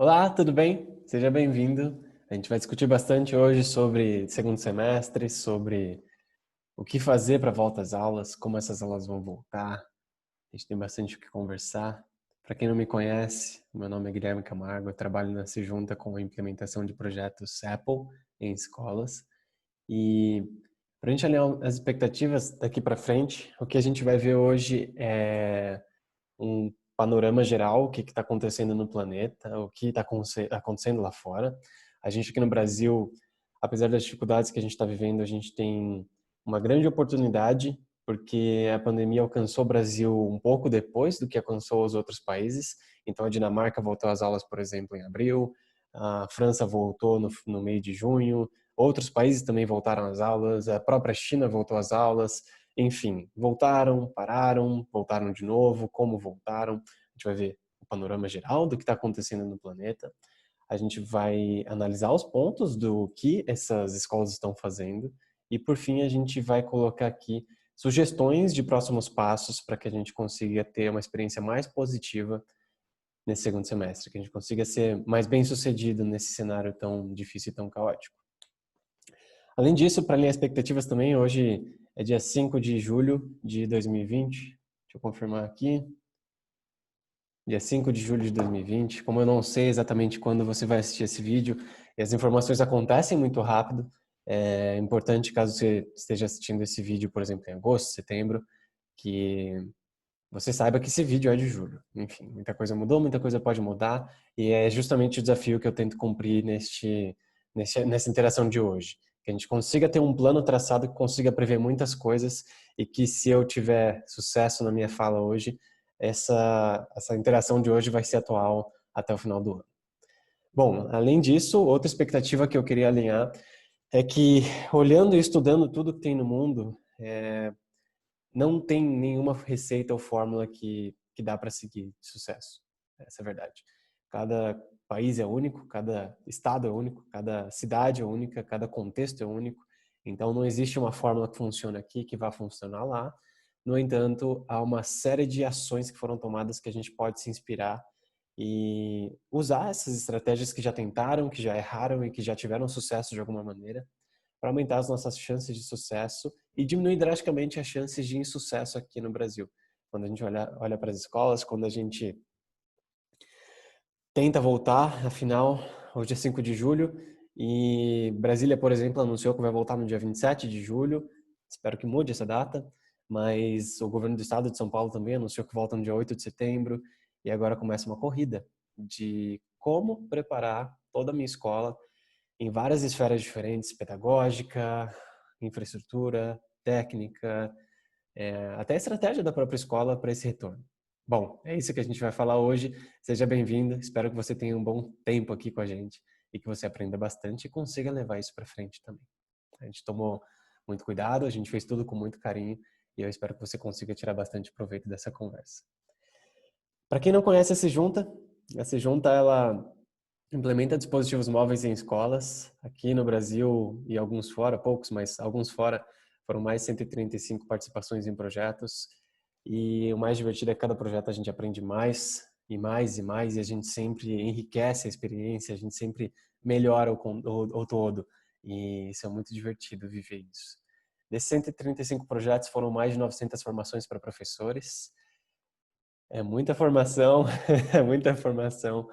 Olá, tudo bem? Seja bem-vindo. A gente vai discutir bastante hoje sobre segundo semestre, sobre o que fazer para a volta às aulas, como essas aulas vão voltar. A gente tem bastante o que conversar. Para quem não me conhece, meu nome é Guilherme Camargo, eu trabalho na Sejunta com a implementação de projetos Apple em escolas. E para a gente alinhar as expectativas daqui para frente, o que a gente vai ver hoje é um panorama geral, o que está acontecendo no planeta, o que está acontecendo lá fora. A gente aqui no Brasil, apesar das dificuldades que a gente está vivendo, a gente tem uma grande oportunidade, porque a pandemia alcançou o Brasil um pouco depois do que alcançou os outros países. Então, a Dinamarca voltou às aulas, por exemplo, em abril, a França voltou no meio de junho, outros países também voltaram às aulas, a própria China voltou às aulas, enfim, voltaram, pararam, voltaram de novo, como voltaram. A gente vai ver o panorama geral do que está acontecendo no planeta. A gente vai analisar os pontos do que essas escolas estão fazendo. E, por fim, a gente vai colocar aqui sugestões de próximos passos para que a gente consiga ter uma experiência mais positiva nesse segundo semestre, que a gente consiga ser mais bem-sucedido nesse cenário tão difícil e tão caótico. Além disso, para alinhar expectativas também, hoje é dia 5 de julho de 2020. Deixa eu confirmar aqui. Dia 5 de julho de 2020. Como eu não sei exatamente quando você vai assistir esse vídeo, e as informações acontecem muito rápido, é importante, caso você esteja assistindo esse vídeo, por exemplo, em agosto, setembro, que você saiba que esse vídeo é de julho. Enfim, muita coisa mudou, muita coisa pode mudar, e é justamente o desafio que eu tento cumprir nessa interação de hoje. Que a gente consiga ter um plano traçado que consiga prever muitas coisas e que, se eu tiver sucesso na minha fala hoje, essa interação de hoje vai ser atual até o final do ano. Bom, além disso, outra expectativa que eu queria alinhar é que, olhando e estudando tudo que tem no mundo, não tem nenhuma receita ou fórmula que dá para seguir de sucesso. Essa é a verdade. Cada país é único, cada estado é único, cada cidade é única, cada contexto é único. Então, não existe uma fórmula que funcione aqui que vá funcionar lá. No entanto, há uma série de ações que foram tomadas que a gente pode se inspirar e usar essas estratégias que já tentaram, que já erraram e que já tiveram sucesso de alguma maneira para aumentar as nossas chances de sucesso e diminuir drasticamente as chances de insucesso aqui no Brasil. Quando a gente olha para as escolas, quando a gente tenta voltar, afinal, hoje é 5 de julho e Brasília, por exemplo, anunciou que vai voltar no dia 27 de julho. Espero que mude essa data, mas o governo do estado de São Paulo também anunciou que volta no dia 8 de setembro e agora começa uma corrida de como preparar toda a minha escola em várias esferas diferentes, pedagógica, infraestrutura, técnica, até a estratégia da própria escola para esse retorno. Bom, é isso que a gente vai falar hoje. Seja bem-vindo. Espero que você tenha um bom tempo aqui com a gente e que você aprenda bastante e consiga levar isso para frente também. A gente tomou muito cuidado, a gente fez tudo com muito carinho e eu espero que você consiga tirar bastante proveito dessa conversa. Para quem não conhece a Sejunta ela implementa dispositivos móveis em escolas, aqui no Brasil e alguns fora, poucos, mas alguns fora, foram mais de 135 participações em projetos. E o mais divertido é que cada projeto a gente aprende mais e mais e mais, e a gente sempre enriquece a experiência, a gente sempre melhora o todo. E isso é muito divertido viver isso. Desses 135 projetos foram mais de 900 formações para professores. É muita formação, é muita formação.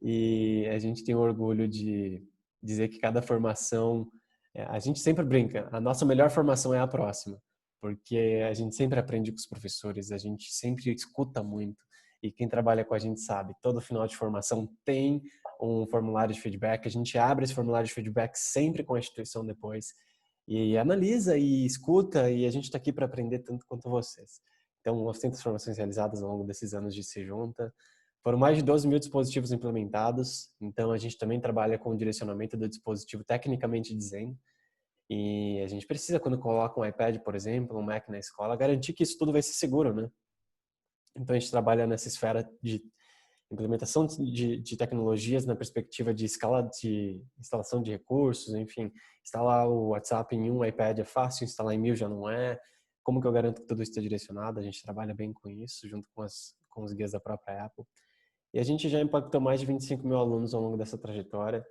E a gente tem o orgulho de dizer que cada formação, a gente sempre brinca, a nossa melhor formação é a próxima, porque a gente sempre aprende com os professores, a gente sempre escuta muito, e quem trabalha com a gente sabe, todo final de formação tem um formulário de feedback, a gente abre esse formulário de feedback sempre com a instituição depois, e analisa e escuta, e a gente está aqui para aprender tanto quanto vocês. Então, 900 formações realizadas ao longo desses anos de Se Junta, foram mais de 12 mil dispositivos implementados, então a gente também trabalha com o direcionamento do dispositivo tecnicamente dizendo, e a gente precisa, quando coloca um iPad, por exemplo, um Mac na escola, garantir que isso tudo vai ser seguro, né? Então a gente trabalha nessa esfera de implementação de tecnologias na perspectiva de escala de instalação de recursos, enfim, instalar o WhatsApp em um iPad é fácil, instalar em 1000 já não é. Como que eu garanto que tudo isso está direcionado? A gente trabalha bem com isso, junto com os guias da própria Apple. E a gente já impactou mais de 25 mil alunos ao longo dessa trajetória.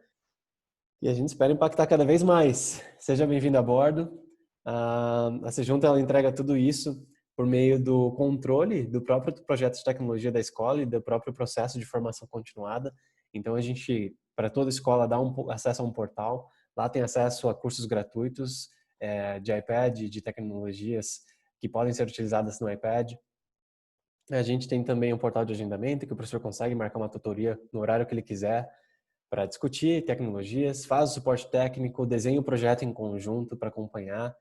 E a gente espera impactar cada vez mais. Seja bem-vindo a bordo. A Sejunta, ela entrega tudo isso por meio do controle do próprio projeto de tecnologia da escola e do próprio processo de formação continuada. Então, a gente, para toda escola, dá acesso a um portal. Lá tem acesso a cursos gratuitos de iPad, de tecnologias que podem ser utilizadas no iPad. A gente tem também um portal de agendamento que o professor consegue marcar uma tutoria no horário que ele quiser para discutir tecnologias, faz o suporte técnico, desenha o projeto em conjunto para acompanhar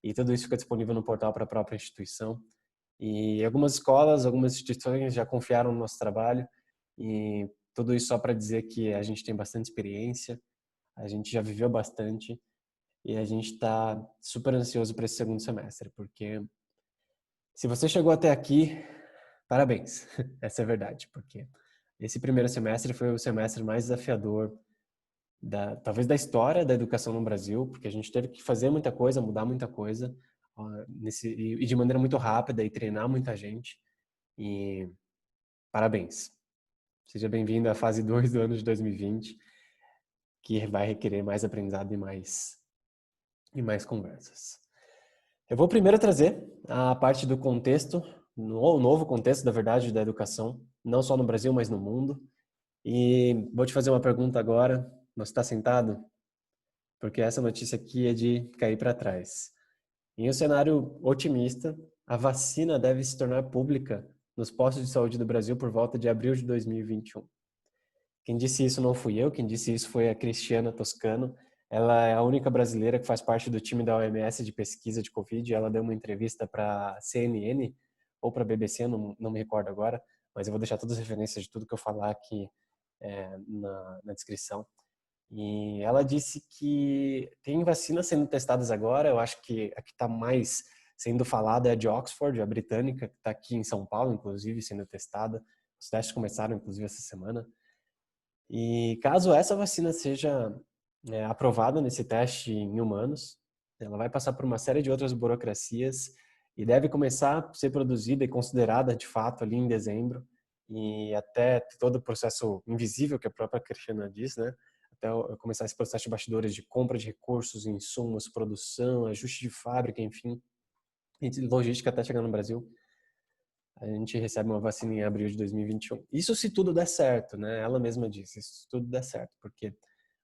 e tudo isso fica disponível no portal para a própria instituição. E algumas escolas, algumas instituições já confiaram no nosso trabalho e tudo isso só para dizer que a gente tem bastante experiência, a gente já viveu bastante e a gente está super ansioso para esse segundo semestre, porque se você chegou até aqui, parabéns. Essa é a verdade, porque esse primeiro semestre foi o semestre mais desafiador talvez da história da educação no Brasil, porque a gente teve que fazer muita coisa, mudar muita coisa, e de maneira muito rápida e treinar muita gente. E parabéns. Seja bem-vindo à fase 2 do ano de 2020, que vai requerer mais aprendizado e mais conversas. Eu vou primeiro trazer a parte do contexto, o novo contexto, da verdade, da educação, não só no Brasil, mas no mundo. E vou te fazer uma pergunta agora. Você está sentado? Porque essa notícia aqui é de cair para trás. Em um cenário otimista, a vacina deve se tornar pública nos postos de saúde do Brasil por volta de abril de 2021. Quem disse isso não fui eu, quem disse isso foi a Cristiana Toscano. Ela é a única brasileira que faz parte do time da OMS de pesquisa de Covid. Ela deu uma entrevista para a CNN ou para a BBC, não me recordo agora, mas eu vou deixar todas as referências de tudo que eu falar aqui na descrição. E ela disse que tem vacinas sendo testadas agora. Eu acho que a que está mais sendo falada é a de Oxford, a britânica, que está aqui em São Paulo, inclusive, sendo testada. Os testes começaram, inclusive, essa semana. E caso essa vacina seja aprovada nesse teste em humanos, ela vai passar por uma série de outras burocracias e deve começar a ser produzida e considerada de fato ali em dezembro, e até todo o processo invisível que a própria Cristiana diz, né? Até começar esse processo de bastidores de compra de recursos, insumos, produção, ajuste de fábrica, enfim, e logística até chegar no Brasil. A gente recebe uma vacina em abril de 2021. Isso se tudo der certo, né? Ela mesma disse, se tudo der certo, porque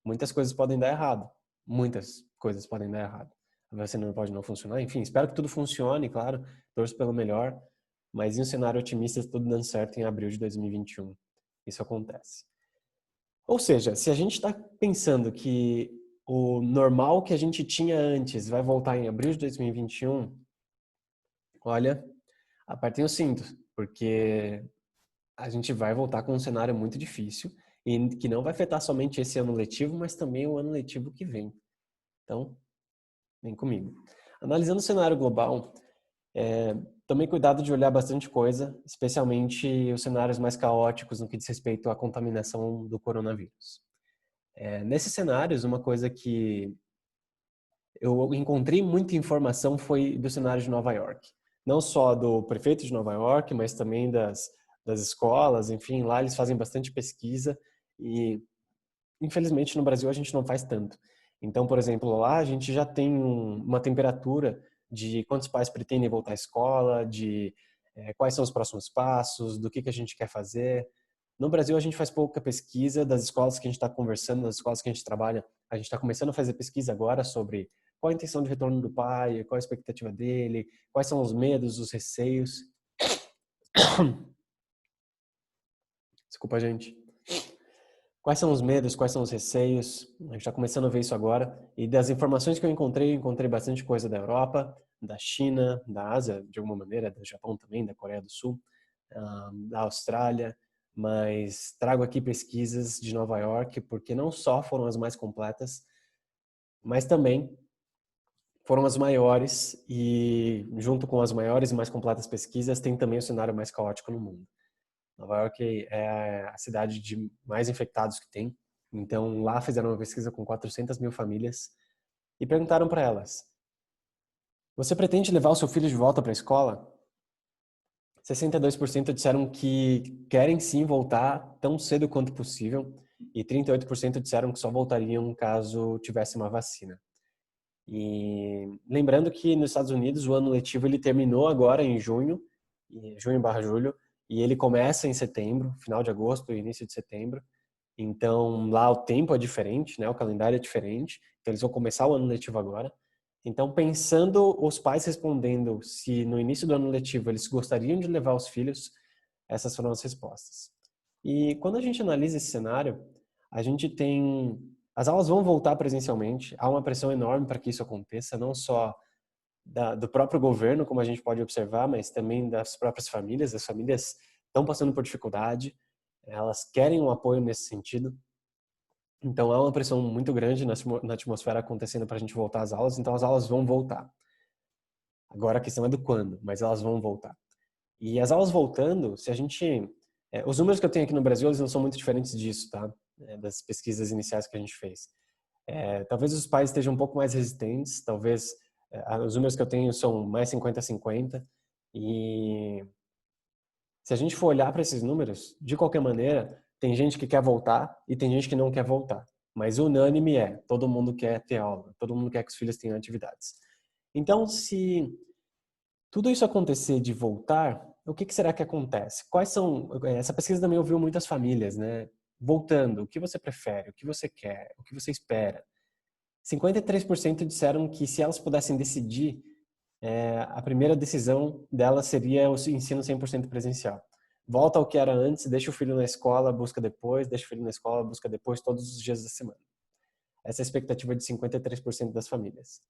muitas coisas podem dar errado. Muitas coisas podem dar errado. A vacina pode não funcionar. Enfim, espero que tudo funcione, claro. Torço pelo melhor. Mas em um cenário otimista, tudo dando certo em abril de 2021. Isso acontece. Ou seja, se a gente está pensando que o normal que a gente tinha antes vai voltar em abril de 2021, olha, apertem os cintos, porque a gente vai voltar com um cenário muito difícil e que não vai afetar somente esse ano letivo, mas também o ano letivo que vem. Então, vem comigo. Analisando o cenário global, tomei cuidado de olhar bastante coisa, especialmente os cenários mais caóticos no que diz respeito à contaminação do coronavírus. Nesses cenários, uma coisa que eu encontrei muita informação foi do cenário de Nova York. Não só do prefeito de Nova York, mas também das escolas, enfim, lá eles fazem bastante pesquisa e, infelizmente, no Brasil a gente não faz tanto. Então, por exemplo, lá a gente já tem uma temperatura de quantos pais pretendem voltar à escola, de quais são os próximos passos, do que a gente quer fazer. No Brasil, a gente faz pouca pesquisa das escolas que a gente está conversando, das escolas que a gente trabalha. A gente está começando a fazer pesquisa agora sobre qual a intenção de retorno do pai, qual a expectativa dele, quais são os medos, os receios. Desculpa, gente. Quais são os medos, quais são os receios? A gente está começando a ver isso agora. E das informações que eu encontrei bastante coisa da Europa, da China, da Ásia, de alguma maneira, do Japão também, da Coreia do Sul, da Austrália. Mas trago aqui pesquisas de Nova York, porque não só foram as mais completas, mas também foram as maiores e, junto com as maiores e mais completas pesquisas, tem também o cenário mais caótico no mundo. Nova York é a cidade de mais infectados que tem. Então, lá fizeram uma pesquisa com 400 mil famílias e perguntaram para elas: você pretende levar o seu filho de volta para a escola? 62% disseram que querem sim voltar tão cedo quanto possível e 38% disseram que só voltariam caso tivesse uma vacina. E lembrando que nos Estados Unidos o ano letivo ele terminou agora em junho, junho/julho, e ele começa em setembro, final de agosto e início de setembro. Então lá o tempo é diferente, né? O calendário é diferente. Então eles vão começar o ano letivo agora. Então pensando os pais respondendo se no início do ano letivo eles gostariam de levar os filhos, essas foram as respostas. E quando a gente analisa esse cenário, a gente tem as aulas vão voltar presencialmente, há uma pressão enorme para que isso aconteça, não só do próprio governo, como a gente pode observar, mas também das próprias famílias. As famílias estão passando por dificuldade, elas querem um apoio nesse sentido. Então há uma pressão muito grande na atmosfera acontecendo para a gente voltar às aulas, então as aulas vão voltar. Agora a questão é do quando, mas elas vão voltar. E as aulas voltando, se a gente... os números que eu tenho aqui no Brasil, eles não são muito diferentes disso, tá? Das pesquisas iniciais que a gente fez. Talvez os pais estejam um pouco mais resistentes, talvez os números que eu tenho são mais 50-50, e se a gente for olhar para esses números, de qualquer maneira, tem gente que quer voltar e tem gente que não quer voltar. Mas o unânime todo mundo quer ter aula, todo mundo quer que os filhos tenham atividades. Então, se tudo isso acontecer de voltar, o que será que acontece? Quais são... Essa pesquisa também ouviu muitas famílias, né? Voltando, o que você prefere? O que você quer? O que você espera? 53% disseram que se elas pudessem decidir, a primeira decisão delas seria o ensino 100% presencial. Volta ao que era antes, deixa o filho na escola, busca depois, deixa o filho na escola, busca depois, todos os dias da semana. Essa é a expectativa de 53% das famílias.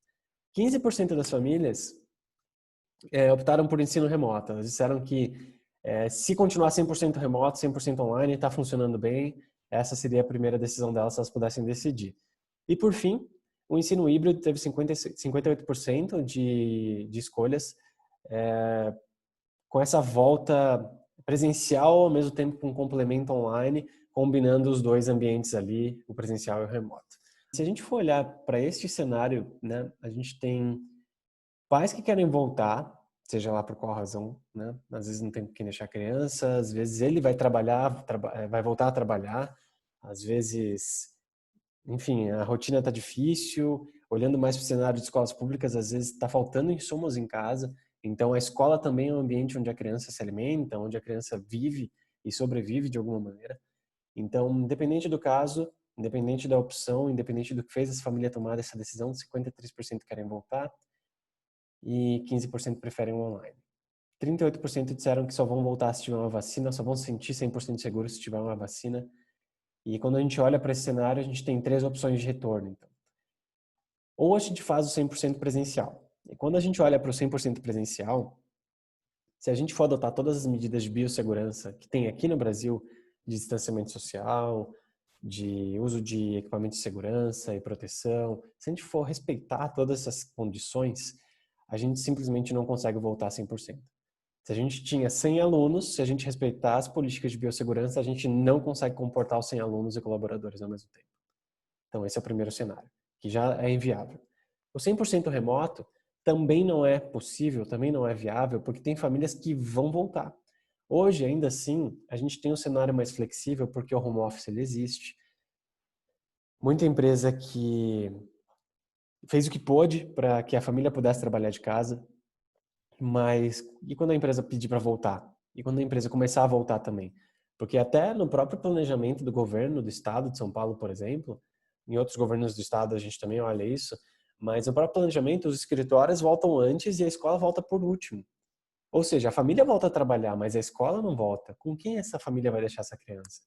15% das famílias optaram por ensino remoto. Elas disseram que se continuar 100% remoto, 100% online, está funcionando bem, essa seria a primeira decisão delas se elas pudessem decidir. E por fim, o ensino híbrido teve 58% de escolhas com essa volta presencial ao mesmo tempo com um complemento online, combinando os dois ambientes ali, o presencial e o remoto. Se a gente for olhar para este cenário, né, a gente tem pais que querem voltar, seja lá por qual razão, né? Às vezes não tem quem deixar a criança, às vezes ele vai trabalhar, vai voltar a trabalhar, às vezes, enfim, a rotina está difícil. Olhando mais para o cenário de escolas públicas, às vezes está faltando insumos em casa. Então, a escola também é um ambiente onde a criança se alimenta, onde a criança vive e sobrevive de alguma maneira. Então, independente do caso, independente da opção, independente do que fez essa família tomar essa decisão, 53% querem voltar e 15% preferem o online. 38% disseram que só vão voltar se tiver uma vacina, só vão se sentir 100% seguros se tiver uma vacina. E quando a gente olha para esse cenário, a gente tem 3 opções de retorno. Então, ou a gente faz o 100% presencial. E quando a gente olha para o 100% presencial, se a gente for adotar todas as medidas de biossegurança que tem aqui no Brasil, de distanciamento social, de uso de equipamentos de segurança e proteção, se a gente for respeitar todas essas condições, a gente simplesmente não consegue voltar a 100%. Se a gente tinha 100 alunos, se a gente respeitar as políticas de biossegurança, a gente não consegue comportar os 100 alunos e colaboradores ao mesmo tempo. Então, esse é o primeiro cenário, que já é inviável. O 100% remoto também não é possível, também não é viável, porque tem famílias que vão voltar. Hoje, ainda assim, a gente tem um cenário mais flexível, porque o home office ele existe. Muita empresa que fez o que pôde para que a família pudesse trabalhar de casa, mas e quando a empresa pedir para voltar? E quando a empresa começar a voltar também? Porque até no próprio planejamento do governo do estado de São Paulo, por exemplo, em outros governos do estado a gente também olha isso, mas no próprio planejamento os escritórios voltam antes e a escola volta por último. Ou seja, a família volta a trabalhar, mas a escola não volta. Com quem essa família vai deixar essa criança?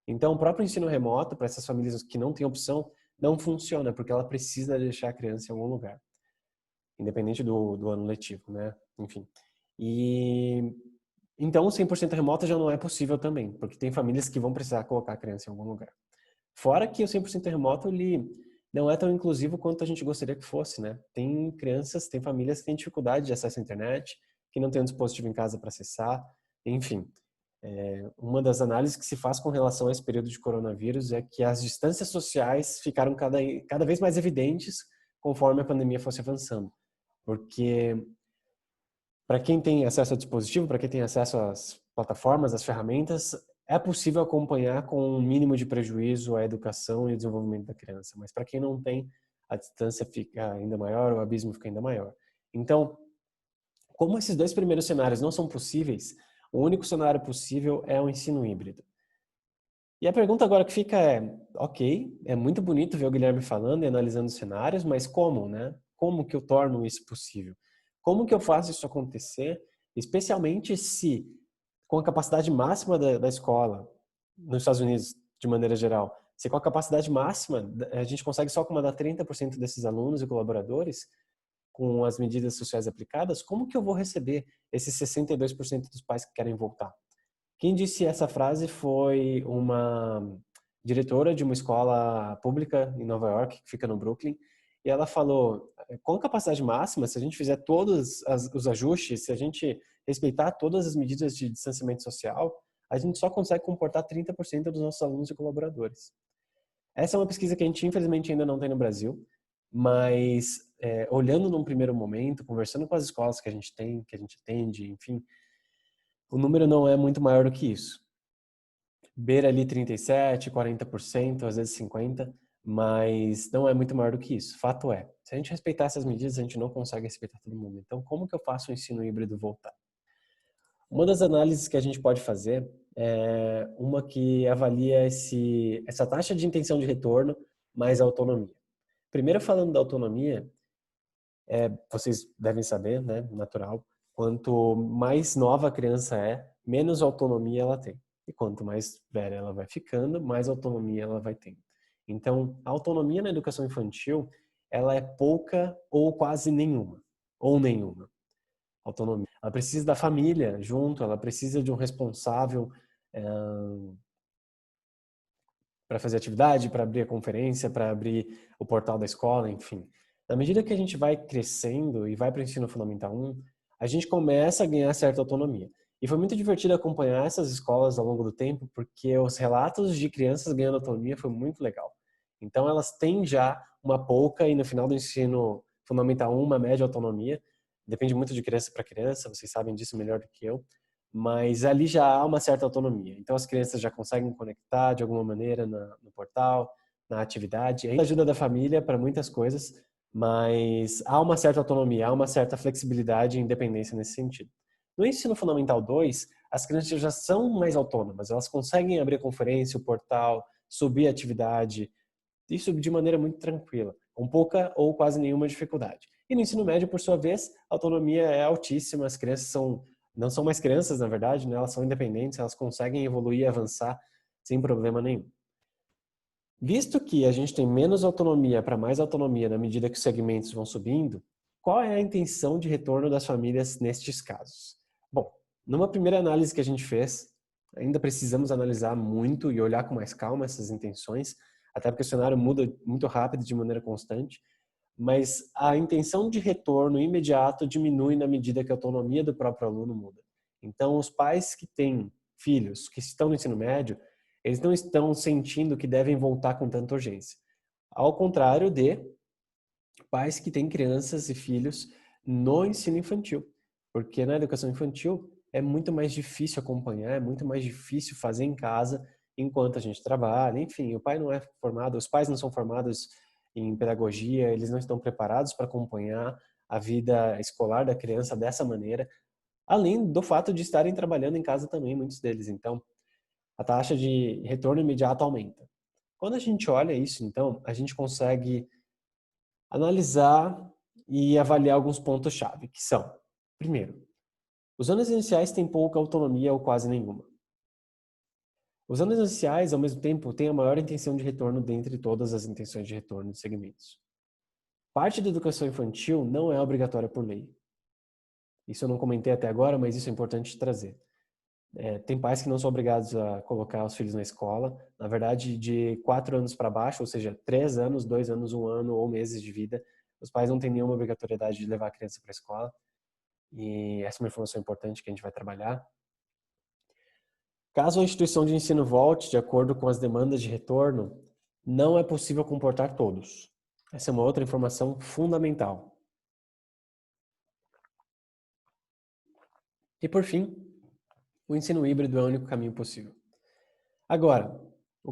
Então, o próprio ensino remoto, para essas famílias que não têm opção, não funciona, porque ela precisa deixar a criança em algum lugar, independente do ano letivo, né? Enfim. E então, o 100% remoto já não é possível também, porque tem famílias que vão precisar colocar a criança em algum lugar. Fora que o 100% remoto, ele não é tão inclusivo quanto a gente gostaria que fosse, né? Tem crianças, tem famílias que têm dificuldade de acesso à internet, que não tem um dispositivo em casa para acessar, enfim. Uma das análises que se faz com relação a esse período de coronavírus é que as distâncias sociais ficaram cada vez mais evidentes conforme a pandemia fosse avançando. Porque Para quem tem acesso ao dispositivo, para quem tem acesso às plataformas, às ferramentas, é possível acompanhar com um mínimo de prejuízo a educação e o desenvolvimento da criança. Mas para quem não tem, a distância fica ainda maior, o abismo fica ainda maior. Então, como esses dois primeiros cenários não são possíveis, o único cenário possível é o ensino híbrido. E a pergunta agora que fica é, ok, é muito bonito ver o Guilherme falando e analisando os cenários, mas como, né? Como que eu torno isso possível? Como que eu faço isso acontecer, especialmente se, com a capacidade máxima da escola, nos Estados Unidos, de maneira geral, se com a capacidade máxima a gente consegue só comandar 30% desses alunos e colaboradores, com as medidas sociais aplicadas, como que eu vou receber esses 62% dos pais que querem voltar? Quem disse essa frase foi uma diretora de uma escola pública em Nova York, que fica no Brooklyn, e ela falou, com capacidade máxima, se a gente fizer todos os ajustes, se a gente respeitar todas as medidas de distanciamento social, a gente só consegue comportar 30% dos nossos alunos e colaboradores. Essa é uma pesquisa que a gente infelizmente ainda não tem no Brasil, mas olhando num primeiro momento, conversando com as escolas que a gente tem, que a gente atende, enfim, o número não é muito maior do que isso. Beira ali 37, 40%, às vezes 50%, mas não é muito maior do que isso. Fato é, se a gente respeitar essas medidas, a gente não consegue respeitar todo mundo. Então, como que eu faço o ensino híbrido voltar? Uma das análises que a gente pode fazer é uma que avalia essa taxa de intenção de retorno mais a autonomia. Primeiro, falando da autonomia, vocês devem saber, né, natural, quanto mais nova a criança é, menos autonomia ela tem. E quanto mais velha ela vai ficando, mais autonomia ela vai tendo. Então, a autonomia na educação infantil, ela é pouca ou quase nenhuma, ou nenhuma autonomia. Ela precisa da família junto, ela precisa de um responsável para fazer atividade, para abrir a conferência, para abrir o portal da escola, enfim. Na medida que a gente vai crescendo e vai para o ensino fundamental 1, a gente começa a ganhar certa autonomia. E foi muito divertido acompanhar essas escolas ao longo do tempo, porque os relatos de crianças ganhando autonomia foi muito legal. Então elas têm já uma pouca e no final do ensino fundamental 1 uma média autonomia. Depende muito de criança para criança, vocês sabem disso melhor do que eu, mas ali já há uma certa autonomia. Então as crianças já conseguem conectar de alguma maneira no portal, na atividade. A ajuda da família para muitas coisas, mas há uma certa autonomia, há uma certa flexibilidade e independência nesse sentido. No ensino fundamental 2, as crianças já são mais autônomas, elas conseguem abrir a conferência, o portal, subir a atividade, isso de maneira muito tranquila, com pouca ou quase nenhuma dificuldade. E no ensino médio, por sua vez, a autonomia é altíssima, as crianças não são mais crianças, na verdade, né? Elas são independentes, elas conseguem evoluir e avançar sem problema nenhum. Visto que a gente tem menos autonomia para mais autonomia na medida que os segmentos vão subindo, qual é a intenção de retorno das famílias nestes casos? Bom, numa primeira análise que a gente fez, ainda precisamos analisar muito e olhar com mais calma essas intenções, até porque o cenário muda muito rápido de maneira constante, mas a intenção de retorno imediato diminui na medida que a autonomia do próprio aluno muda. Então, os pais que têm filhos que estão no ensino médio, eles não estão sentindo que devem voltar com tanta urgência. Ao contrário de pais que têm crianças e filhos no ensino infantil. Porque na educação infantil é muito mais difícil acompanhar, é muito mais difícil fazer em casa enquanto a gente trabalha. Enfim, o pai não é formado, os pais não são formados em pedagogia, eles não estão preparados para acompanhar a vida escolar da criança dessa maneira, além do fato de estarem trabalhando em casa também, muitos deles. Então, a taxa de retorno imediato aumenta. Quando a gente olha isso, então, a gente consegue analisar e avaliar alguns pontos-chave, que são, primeiro, os anos iniciais têm pouca autonomia ou quase nenhuma. Os anos iniciais, ao mesmo tempo, têm a maior intenção de retorno dentre todas as intenções de retorno de segmentos. Parte da educação infantil não é obrigatória por lei. Isso eu não comentei até agora, mas isso é importante trazer. Tem pais que não são obrigados a colocar os filhos na escola. Na verdade, de 4 anos para baixo, ou seja, 3 anos, 2 anos, 1 ano ou meses de vida, os pais não têm nenhuma obrigatoriedade de levar a criança para a escola. E essa é uma informação importante que a gente vai trabalhar. Caso a instituição de ensino volte de acordo com as demandas de retorno, não é possível comportar todos. Essa é uma outra informação fundamental. E por fim, o ensino híbrido é o único caminho possível. Agora,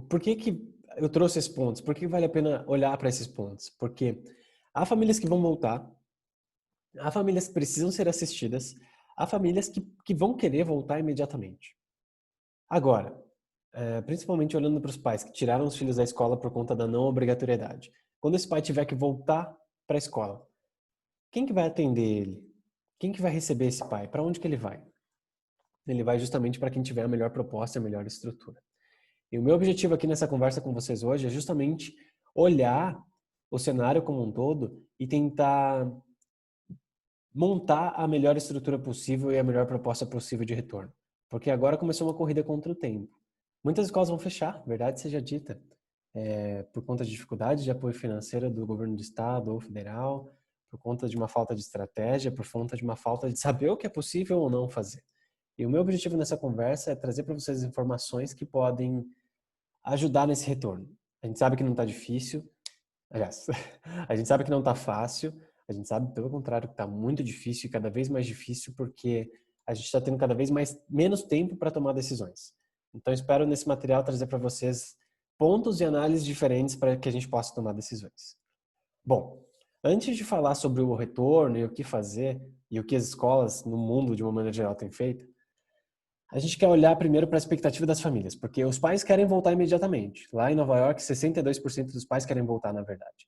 por que que eu trouxe esses pontos? Por que vale a pena olhar para esses pontos? Porque há famílias que vão voltar, há famílias que precisam ser assistidas, há famílias que vão querer voltar imediatamente. Agora, principalmente olhando para os pais que tiraram os filhos da escola por conta da não obrigatoriedade. Quando esse pai tiver que voltar para a escola, quem que vai atender ele? Quem que vai receber esse pai? Para onde que ele vai? Ele vai justamente para quem tiver a melhor proposta e a melhor estrutura. E o meu objetivo aqui nessa conversa com vocês hoje é justamente olhar o cenário como um todo e tentar montar a melhor estrutura possível e a melhor proposta possível de retorno. Porque agora começou uma corrida contra o tempo. Muitas escolas vão fechar, verdade seja dita, por conta de dificuldades de apoio financeiro do governo do estado ou federal, por conta de uma falta de estratégia, por conta de uma falta de saber o que é possível ou não fazer. E o meu objetivo nessa conversa é trazer para vocês informações que podem ajudar nesse retorno. A gente sabe que não está difícil, aliás, a gente sabe que não está fácil, a gente sabe, pelo contrário, que está muito difícil e cada vez mais difícil porque a gente está tendo cada vez menos tempo para tomar decisões. Então, espero nesse material trazer para vocês pontos de análise diferentes para que a gente possa tomar decisões. Bom, antes de falar sobre o retorno e o que fazer e o que as escolas no mundo, de uma maneira geral, têm feito, a gente quer olhar primeiro para a expectativa das famílias, porque os pais querem voltar imediatamente. Lá em Nova York, 62% dos pais querem voltar, na verdade.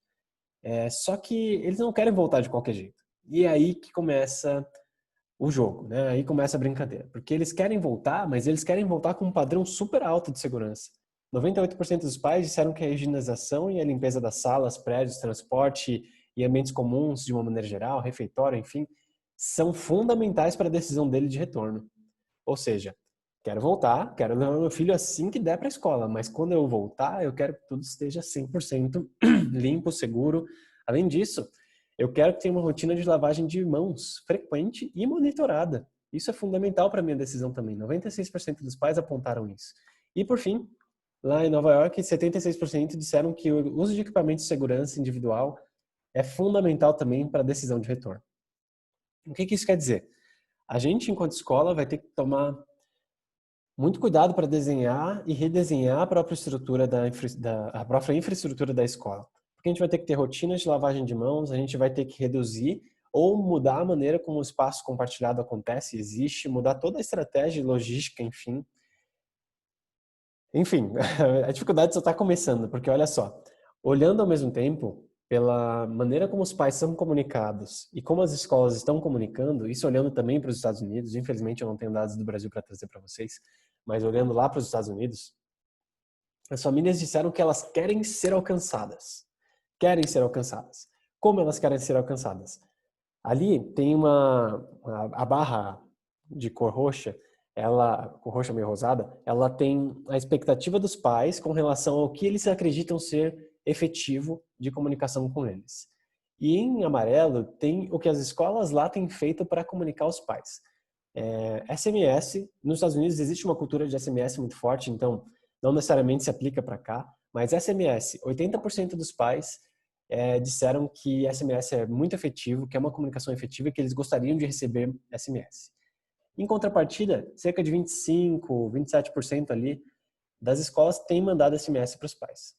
Só que eles não querem voltar de qualquer jeito. E é aí que começa o jogo, né? Aí começa a brincadeira. Porque eles querem voltar, mas eles querem voltar com um padrão super alto de segurança. 98% dos pais disseram que a higienização e a limpeza das salas, prédios, transporte e ambientes comuns, de uma maneira geral, refeitório, enfim, são fundamentais para a decisão dele de retorno. Ou seja, quero voltar, quero levar meu filho assim que der para a escola, mas quando eu voltar, eu quero que tudo esteja 100% limpo, seguro. Além disso, eu quero que tenha uma rotina de lavagem de mãos frequente e monitorada. Isso é fundamental para a minha decisão também. 96% dos pais apontaram isso. E por fim, lá em Nova York, 76% disseram que o uso de equipamentos de segurança individual é fundamental também para a decisão de retorno. O que isso quer dizer? A gente, enquanto escola, vai ter que tomar muito cuidado para desenhar e redesenhar a própria estrutura a própria infraestrutura da escola. Porque a gente vai ter que ter rotinas de lavagem de mãos, a gente vai ter que reduzir ou mudar a maneira como o espaço compartilhado acontece, existe, mudar toda a estratégia e logística, enfim. Enfim, a dificuldade só está começando, porque olha só, olhando ao mesmo tempo, pela maneira como os pais são comunicados e como as escolas estão comunicando, isso olhando também para os Estados Unidos, infelizmente eu não tenho dados do Brasil para trazer para vocês, mas olhando lá para os Estados Unidos, as famílias disseram que elas querem ser alcançadas. Querem ser alcançadas. Como elas querem ser alcançadas? Ali tem a barra de cor roxa, cor roxa meio rosada, ela tem a expectativa dos pais com relação ao que eles acreditam ser efetivo de comunicação com eles. E em amarelo tem o que as escolas lá têm feito para comunicar aos pais. SMS, nos Estados Unidos existe uma cultura de SMS muito forte, então não necessariamente se aplica para cá, mas SMS, 80% dos pais disseram que SMS é muito efetivo, que é uma comunicação efetiva e que eles gostariam de receber SMS. Em contrapartida, cerca de 25, 27% ali das escolas têm mandado SMS para os pais.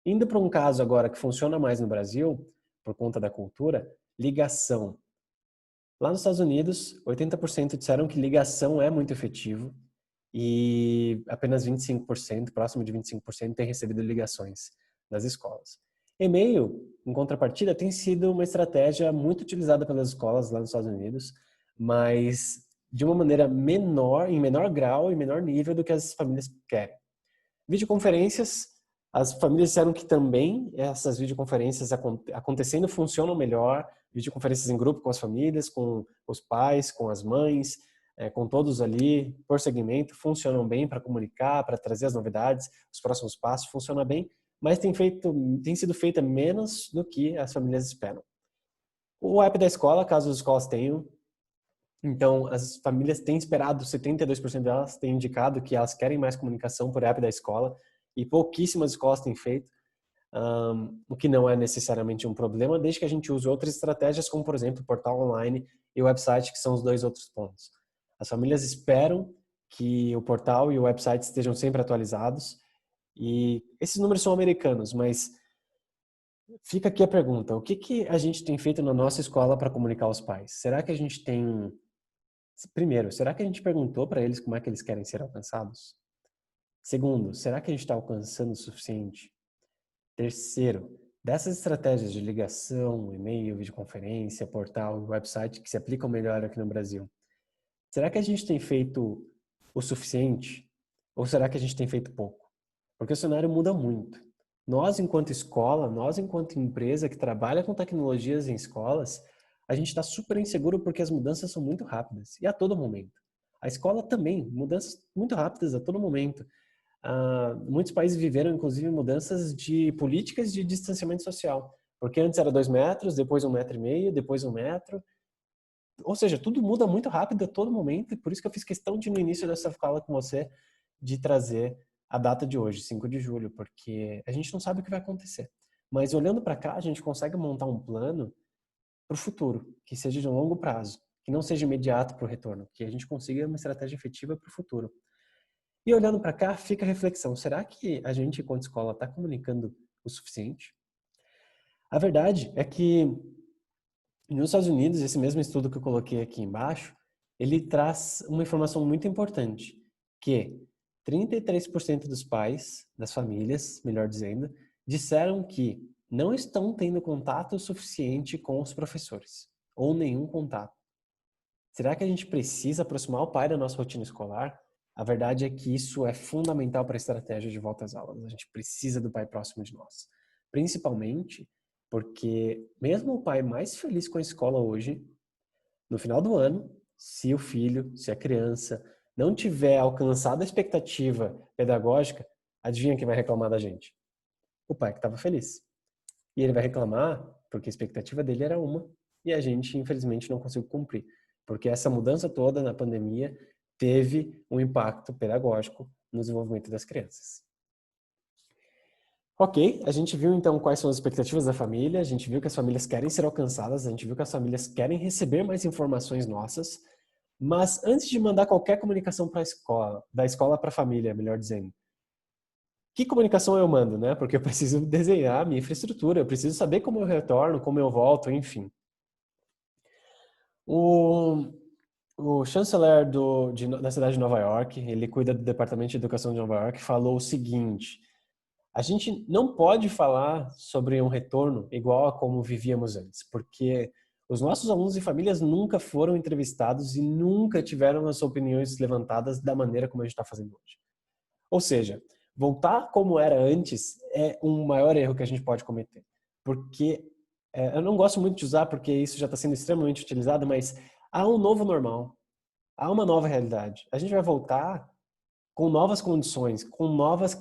Indo para um caso agora que funciona mais no Brasil, por conta da cultura, ligação. Lá nos Estados Unidos, 80% disseram que ligação é muito efetivo e apenas 25%, próximo de 25%, tem recebido ligações das escolas. E-mail, em contrapartida, tem sido uma estratégia muito utilizada pelas escolas lá nos Estados Unidos, mas de uma maneira menor, em menor grau e menor nível do que as famílias querem. Videoconferências, as famílias disseram que também essas videoconferências acontecendo funcionam melhor, videoconferências em grupo com as famílias, com os pais, com as mães, com todos ali, por segmento, funcionam bem para comunicar, para trazer as novidades, os próximos passos, funciona bem, mas tem sido feita menos do que as famílias esperam. O app da escola, caso as escolas tenham, então as famílias têm esperado, 72% delas têm indicado que elas querem mais comunicação por app da escola e pouquíssimas escolas têm feito, o que não é necessariamente um problema, desde que a gente use outras estratégias, como por exemplo o portal online e o website, que são os dois outros pontos. As famílias esperam que o portal e o website estejam sempre atualizados. E esses números são americanos, mas fica aqui a pergunta: o que que a gente tem feito na nossa escola para comunicar aos pais? Será que a gente tem... Primeiro, será que a gente perguntou para eles como é que eles querem ser alcançados? Segundo, será que a gente está alcançando o suficiente? Terceiro, dessas estratégias de ligação, e-mail, videoconferência, portal, website que se aplicam melhor aqui no Brasil, será que a gente tem feito o suficiente? Ou será que a gente tem feito pouco? Porque o cenário muda muito. Nós, enquanto escola, nós, enquanto empresa que trabalha com tecnologias em escolas, a gente está super inseguro porque as mudanças são muito rápidas e a todo momento. A escola também, mudanças muito rápidas a todo momento. Muitos países viveram, inclusive, mudanças de políticas de distanciamento social. Porque antes era 2 metros, depois 1,5 metro, depois 1 metro. Ou seja, tudo muda muito rápido a todo momento, e por isso que eu fiz questão de, no início dessa fala com você, de trazer a data de hoje, 5 de julho, porque a gente não sabe o que vai acontecer. Mas olhando para cá, a gente consegue montar um plano para o futuro, que seja de longo prazo, que não seja imediato para o retorno, que a gente consiga uma estratégia efetiva para o futuro. E olhando para cá, fica a reflexão: será que a gente, enquanto escola, está comunicando o suficiente? A verdade é que nos Estados Unidos, esse mesmo estudo que eu coloquei aqui embaixo, ele traz uma informação muito importante, que 33% dos pais, das famílias, melhor dizendo, disseram que não estão tendo contato suficiente com os professores, ou nenhum contato. Será que a gente precisa aproximar o pai da nossa rotina escolar? A verdade é que isso é fundamental para a estratégia de volta às aulas. A gente precisa do pai próximo de nós. Principalmente porque mesmo o pai mais feliz com a escola hoje, no final do ano, se o filho, se a criança não tiver alcançado a expectativa pedagógica, adivinha quem vai reclamar da gente? O pai que estava feliz. E ele vai reclamar porque a expectativa dele era uma e a gente, infelizmente, não conseguiu cumprir. Porque essa mudança toda na pandemia teve um impacto pedagógico no desenvolvimento das crianças. Ok, a gente viu então quais são as expectativas da família, a gente viu que as famílias querem ser alcançadas, a gente viu que as famílias querem receber mais informações nossas, mas antes de mandar qualquer comunicação para a escola, da escola para a família, melhor dizendo, que comunicação eu mando, né? Porque eu preciso desenhar a minha infraestrutura, eu preciso saber como eu retorno, como eu volto, enfim. O chanceler da cidade de Nova York, ele cuida do Departamento de Educação de Nova York, falou o seguinte: a gente não pode falar sobre um retorno igual a como vivíamos antes, porque os nossos alunos e famílias nunca foram entrevistados e nunca tiveram as opiniões levantadas da maneira como a gente está fazendo hoje. Ou seja, voltar como era antes é um maior erro que a gente pode cometer. Porque eu não gosto muito de usar porque isso já está sendo extremamente utilizado, mas há um novo normal, há uma nova realidade. A gente vai voltar com novas condições, com novas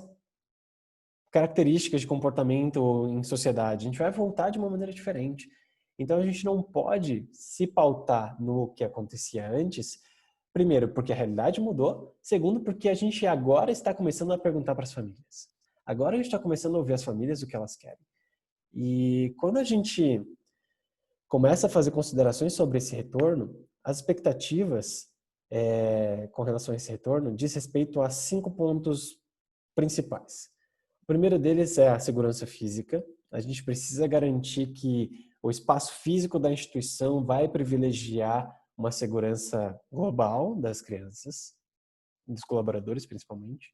características de comportamento em sociedade. A gente vai voltar de uma maneira diferente. Então a gente não pode se pautar no que acontecia antes, primeiro, porque a realidade mudou, segundo, porque a gente agora está começando a perguntar para as famílias. Agora a gente está começando a ouvir as famílias o que elas querem. E quando a gente começa a fazer considerações sobre esse retorno, as expectativas com relação a esse retorno diz respeito a 5 pontos principais. O primeiro deles é a segurança física. A gente precisa garantir que o espaço físico da instituição vai privilegiar uma segurança global das crianças, dos colaboradores principalmente.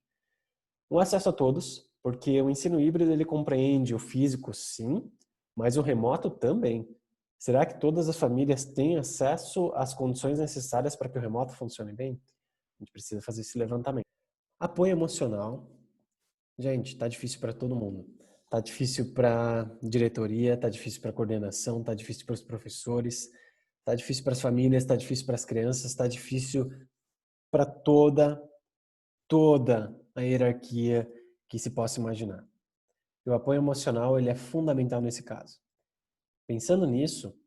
Um acesso a todos, porque o ensino híbrido ele compreende o físico, sim, mas o remoto também. Será que todas as famílias têm acesso às condições necessárias para que o remoto funcione bem? A gente precisa fazer esse levantamento. Apoio emocional. Gente, tá difícil para todo mundo. Tá difícil para diretoria, tá difícil para coordenação, tá difícil para os professores, tá difícil para as famílias, tá difícil para as crianças, tá difícil para toda a hierarquia que se possa imaginar. E o apoio emocional, ele é fundamental nesse caso. Pensando nisso,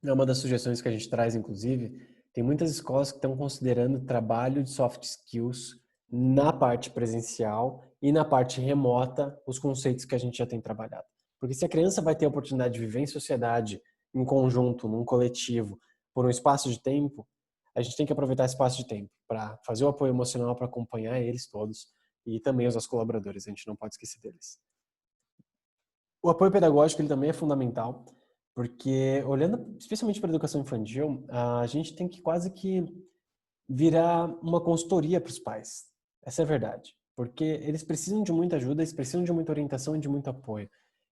é uma das sugestões que a gente traz, inclusive, tem muitas escolas que estão considerando trabalho de soft skills na parte presencial e na parte remota, os conceitos que a gente já tem trabalhado. Porque se a criança vai ter a oportunidade de viver em sociedade, em conjunto, num coletivo, por um espaço de tempo, a gente tem que aproveitar esse espaço de tempo para fazer o apoio emocional, para acompanhar eles todos e também os nossos colaboradores, a gente não pode esquecer deles. O apoio pedagógico ele também é fundamental, porque olhando especialmente para a educação infantil, a gente tem que quase que virar uma consultoria para os pais. Essa é a verdade. Porque eles precisam de muita ajuda, eles precisam de muita orientação e de muito apoio.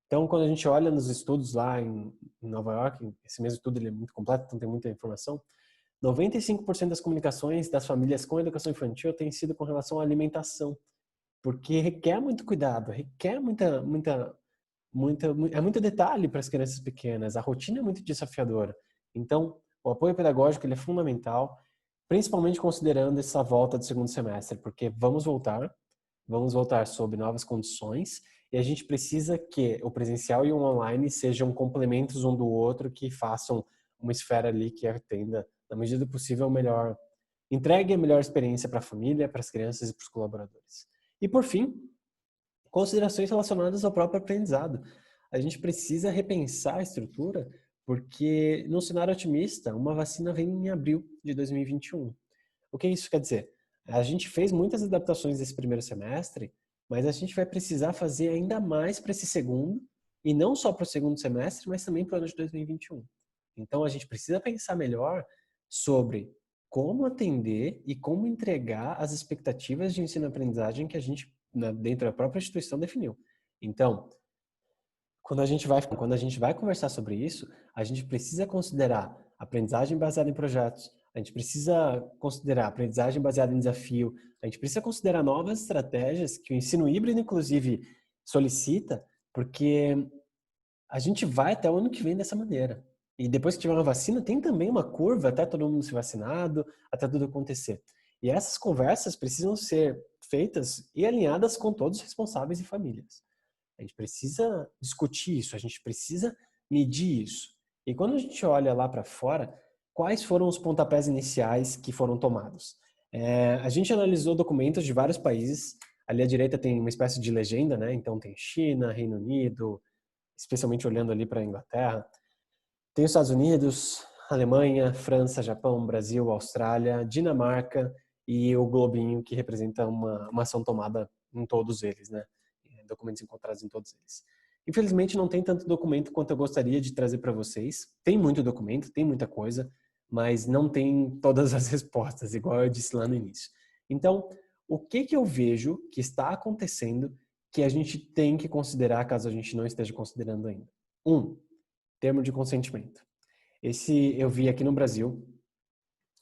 Então, quando a gente olha nos estudos lá em Nova York, esse mesmo estudo ele é muito completo, então tem muita informação, 95% das comunicações das famílias com a educação infantil têm sido com relação à alimentação, porque requer muito cuidado, requer é muito detalhe para as crianças pequenas, a rotina é muito desafiadora. Então, o apoio pedagógico ele é fundamental, principalmente considerando essa volta do segundo semestre, porque vamos voltar sob novas condições e a gente precisa que o presencial e o online sejam complementos um do outro, que façam uma esfera ali que atenda, na medida do possível, melhor, entregue a melhor experiência para a família, para as crianças e para os colaboradores. E por fim, considerações relacionadas ao próprio aprendizado. A gente precisa repensar a estrutura, porque no cenário otimista, uma vacina vem em abril de 2021. O que isso quer dizer? A gente fez muitas adaptações nesse primeiro semestre, mas a gente vai precisar fazer ainda mais para esse segundo, e não só para o segundo semestre, mas também para o ano de 2021. Então a gente precisa pensar melhor sobre como atender e como entregar as expectativas de ensino-aprendizagem que a gente, dentro da própria instituição, definiu. Então, quando a gente vai conversar sobre isso, a gente precisa considerar aprendizagem baseada em projetos, a gente precisa considerar aprendizagem baseada em desafio, a gente precisa considerar novas estratégias que o ensino híbrido, inclusive, solicita, porque a gente vai até o ano que vem dessa maneira. E depois que tiver uma vacina, tem também uma curva até todo mundo ser vacinado, até tudo acontecer. E essas conversas precisam ser feitas e alinhadas com todos os responsáveis e famílias. A gente precisa discutir isso, a gente precisa medir isso. E quando a gente olha lá para fora, quais foram os pontapés iniciais que foram tomados? A gente analisou documentos de vários países. Ali à direita tem uma espécie de legenda, né? Então tem China, Reino Unido, especialmente olhando ali para a Inglaterra. Tem os Estados Unidos, Alemanha, França, Japão, Brasil, Austrália, Dinamarca e o globinho que representa uma ação tomada em todos eles, né? Documentos encontrados em todos eles. Infelizmente não tem tanto documento quanto eu gostaria de trazer para vocês. Tem muito documento, tem muita coisa, mas não tem todas as respostas, igual eu disse lá no início. Então, o que eu vejo que está acontecendo que a gente tem que considerar caso a gente não esteja considerando ainda? Termo de consentimento. Esse eu vi aqui no Brasil.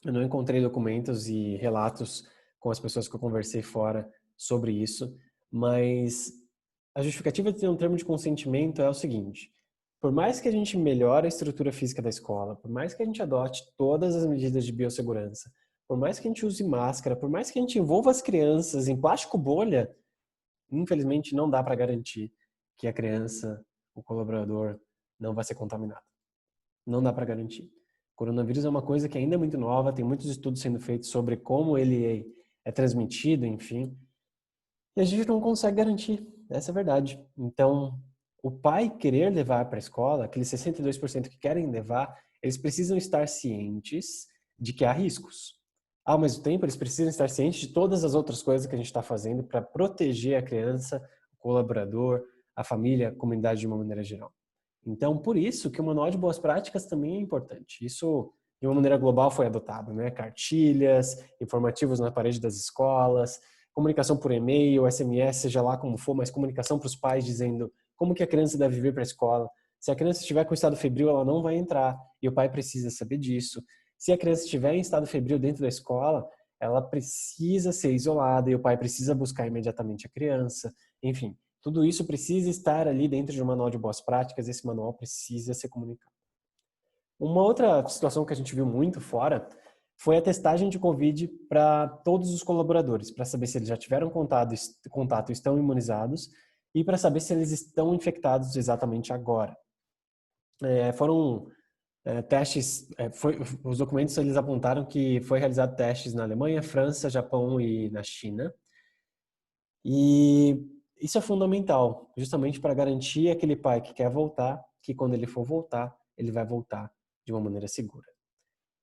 Eu não encontrei documentos e relatos com as pessoas que eu conversei fora sobre isso, mas a justificativa de ter um termo de consentimento é o seguinte: por mais que a gente melhore a estrutura física da escola, por mais que a gente adote todas as medidas de biossegurança, por mais que a gente use máscara, por mais que a gente envolva as crianças em plástico bolha, infelizmente não dá para garantir que a criança, o colaborador, não vai ser contaminado. Não dá para garantir. O coronavírus é uma coisa que ainda é muito nova, tem muitos estudos sendo feitos sobre como ele é transmitido, enfim, e a gente não consegue garantir, essa é a verdade. Então, o pai querer levar para a escola, aqueles 62% que querem levar, eles precisam estar cientes de que há riscos. Ao mesmo tempo, eles precisam estar cientes de todas as outras coisas que a gente está fazendo para proteger a criança, o colaborador, a família, a comunidade de uma maneira geral. Então, por isso que o manual de boas práticas também é importante. Isso, de uma maneira global, foi adotado, né? Cartilhas, informativos na parede das escolas, comunicação por e-mail, SMS, seja lá como for, mas comunicação para os pais dizendo como que a criança deve vir para a escola. Se a criança estiver com estado febril, ela não vai entrar e o pai precisa saber disso. Se a criança estiver em estado febril dentro da escola, ela precisa ser isolada e o pai precisa buscar imediatamente a criança. Enfim, tudo isso precisa estar ali dentro de um manual de boas práticas, esse manual precisa ser comunicado. Uma outra situação que a gente viu muito fora foi a testagem de Covid para todos os colaboradores, para saber se eles já tiveram contato, estão imunizados e para saber se eles estão infectados exatamente agora. Foram testes, os documentos eles apontaram que foi realizado testes na Alemanha, França, Japão e na China. E isso é fundamental, justamente para garantir aquele pai que quer voltar, que quando ele for voltar, ele vai voltar de uma maneira segura.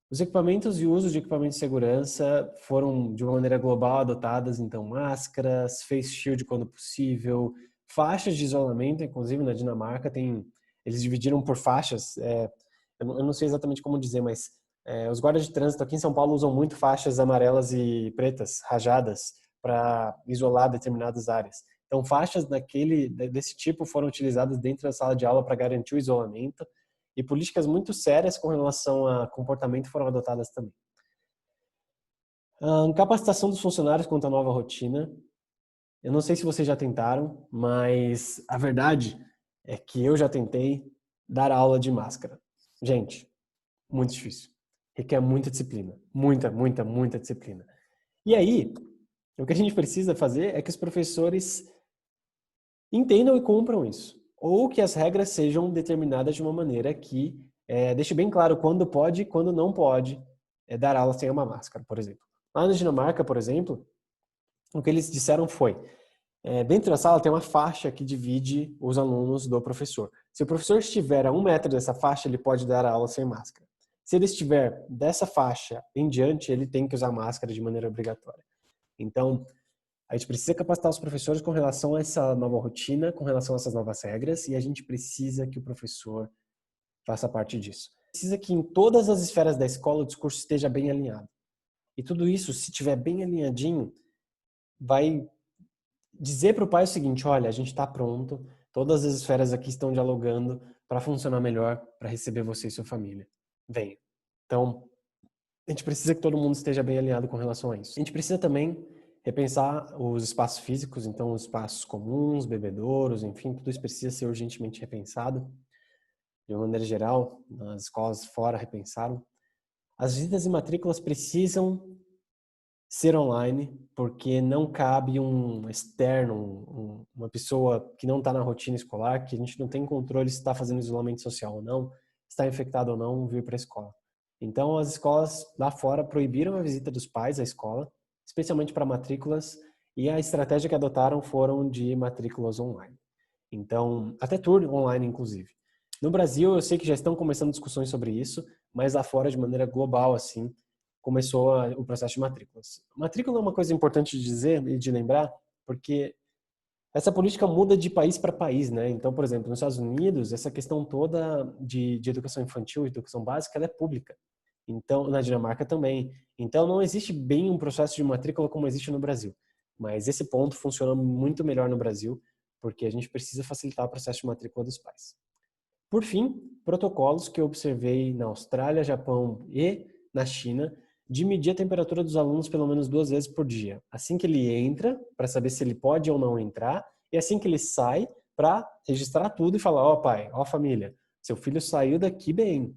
Os equipamentos e o uso de equipamentos de segurança foram, de uma maneira global, adotadas, então, máscaras, face shield quando possível, faixas de isolamento, inclusive na Dinamarca eles dividiram por faixas, eu não sei exatamente como dizer, mas os guardas de trânsito aqui em São Paulo usam muito faixas amarelas e pretas, rajadas, para isolar determinadas áreas. Então, faixas desse tipo foram utilizadas dentro da sala de aula para garantir o isolamento, e políticas muito sérias com relação a comportamento foram adotadas também. Capacitação dos funcionários quanto à nova rotina. Eu não sei se vocês já tentaram, mas a verdade é que eu já tentei dar aula de máscara. Gente, muito difícil. Requer muita disciplina. Muita, muita, muita disciplina. E aí, o que a gente precisa fazer é que os professores entendam e cumpram isso. Ou que as regras sejam determinadas de uma maneira que deixe bem claro quando pode e quando não pode dar aula sem uma máscara, por exemplo. Lá na Dinamarca, por exemplo, o que eles disseram foi, dentro da sala tem uma faixa que divide os alunos do professor. Se o professor estiver a 1 metro dessa faixa, ele pode dar aula sem máscara. Se ele estiver dessa faixa em diante, ele tem que usar máscara de maneira obrigatória. Então, a gente precisa capacitar os professores com relação a essa nova rotina, com relação a essas novas regras, e a gente precisa que o professor faça parte disso. Precisa que em todas as esferas da escola o discurso esteja bem alinhado. E tudo isso, se estiver bem alinhadinho, vai dizer para o pai o seguinte, olha, a gente está pronto, todas as esferas aqui estão dialogando para funcionar melhor, para receber você e sua família. Venha. Então, a gente precisa que todo mundo esteja bem alinhado com relação a isso. A gente precisa também repensar os espaços físicos, então os espaços comuns, bebedouros, enfim, tudo isso precisa ser urgentemente repensado. De uma maneira geral, as escolas fora repensaram. As visitas e matrículas precisam ser online, porque não cabe um externo, uma pessoa que não está na rotina escolar, que a gente não tem controle se está fazendo isolamento social ou não, se está infectado ou não, vir para a escola. Então, as escolas lá fora proibiram a visita dos pais à escola, especialmente para matrículas, e a estratégia que adotaram foram de matrículas online. Então, até tour online, inclusive. No Brasil, eu sei que já estão começando discussões sobre isso, mas lá fora, de maneira global, assim, começou o processo de matrículas. Matrícula é uma coisa importante de dizer e de lembrar, porque essa política muda de país para país, né? Então, por exemplo, nos Estados Unidos, essa questão toda de educação infantil e educação básica, ela é pública. Então, na Dinamarca também. Então, não existe bem um processo de matrícula como existe no Brasil. Mas esse ponto funciona muito melhor no Brasil, porque a gente precisa facilitar o processo de matrícula dos pais. Por fim, protocolos que eu observei na Austrália, Japão e na China, de medir a temperatura dos alunos pelo menos 2 vezes por dia. Assim que ele entra, para saber se ele pode ou não entrar, e assim que ele sai, para registrar tudo e falar, ó pai, ó família, seu filho saiu daqui bem.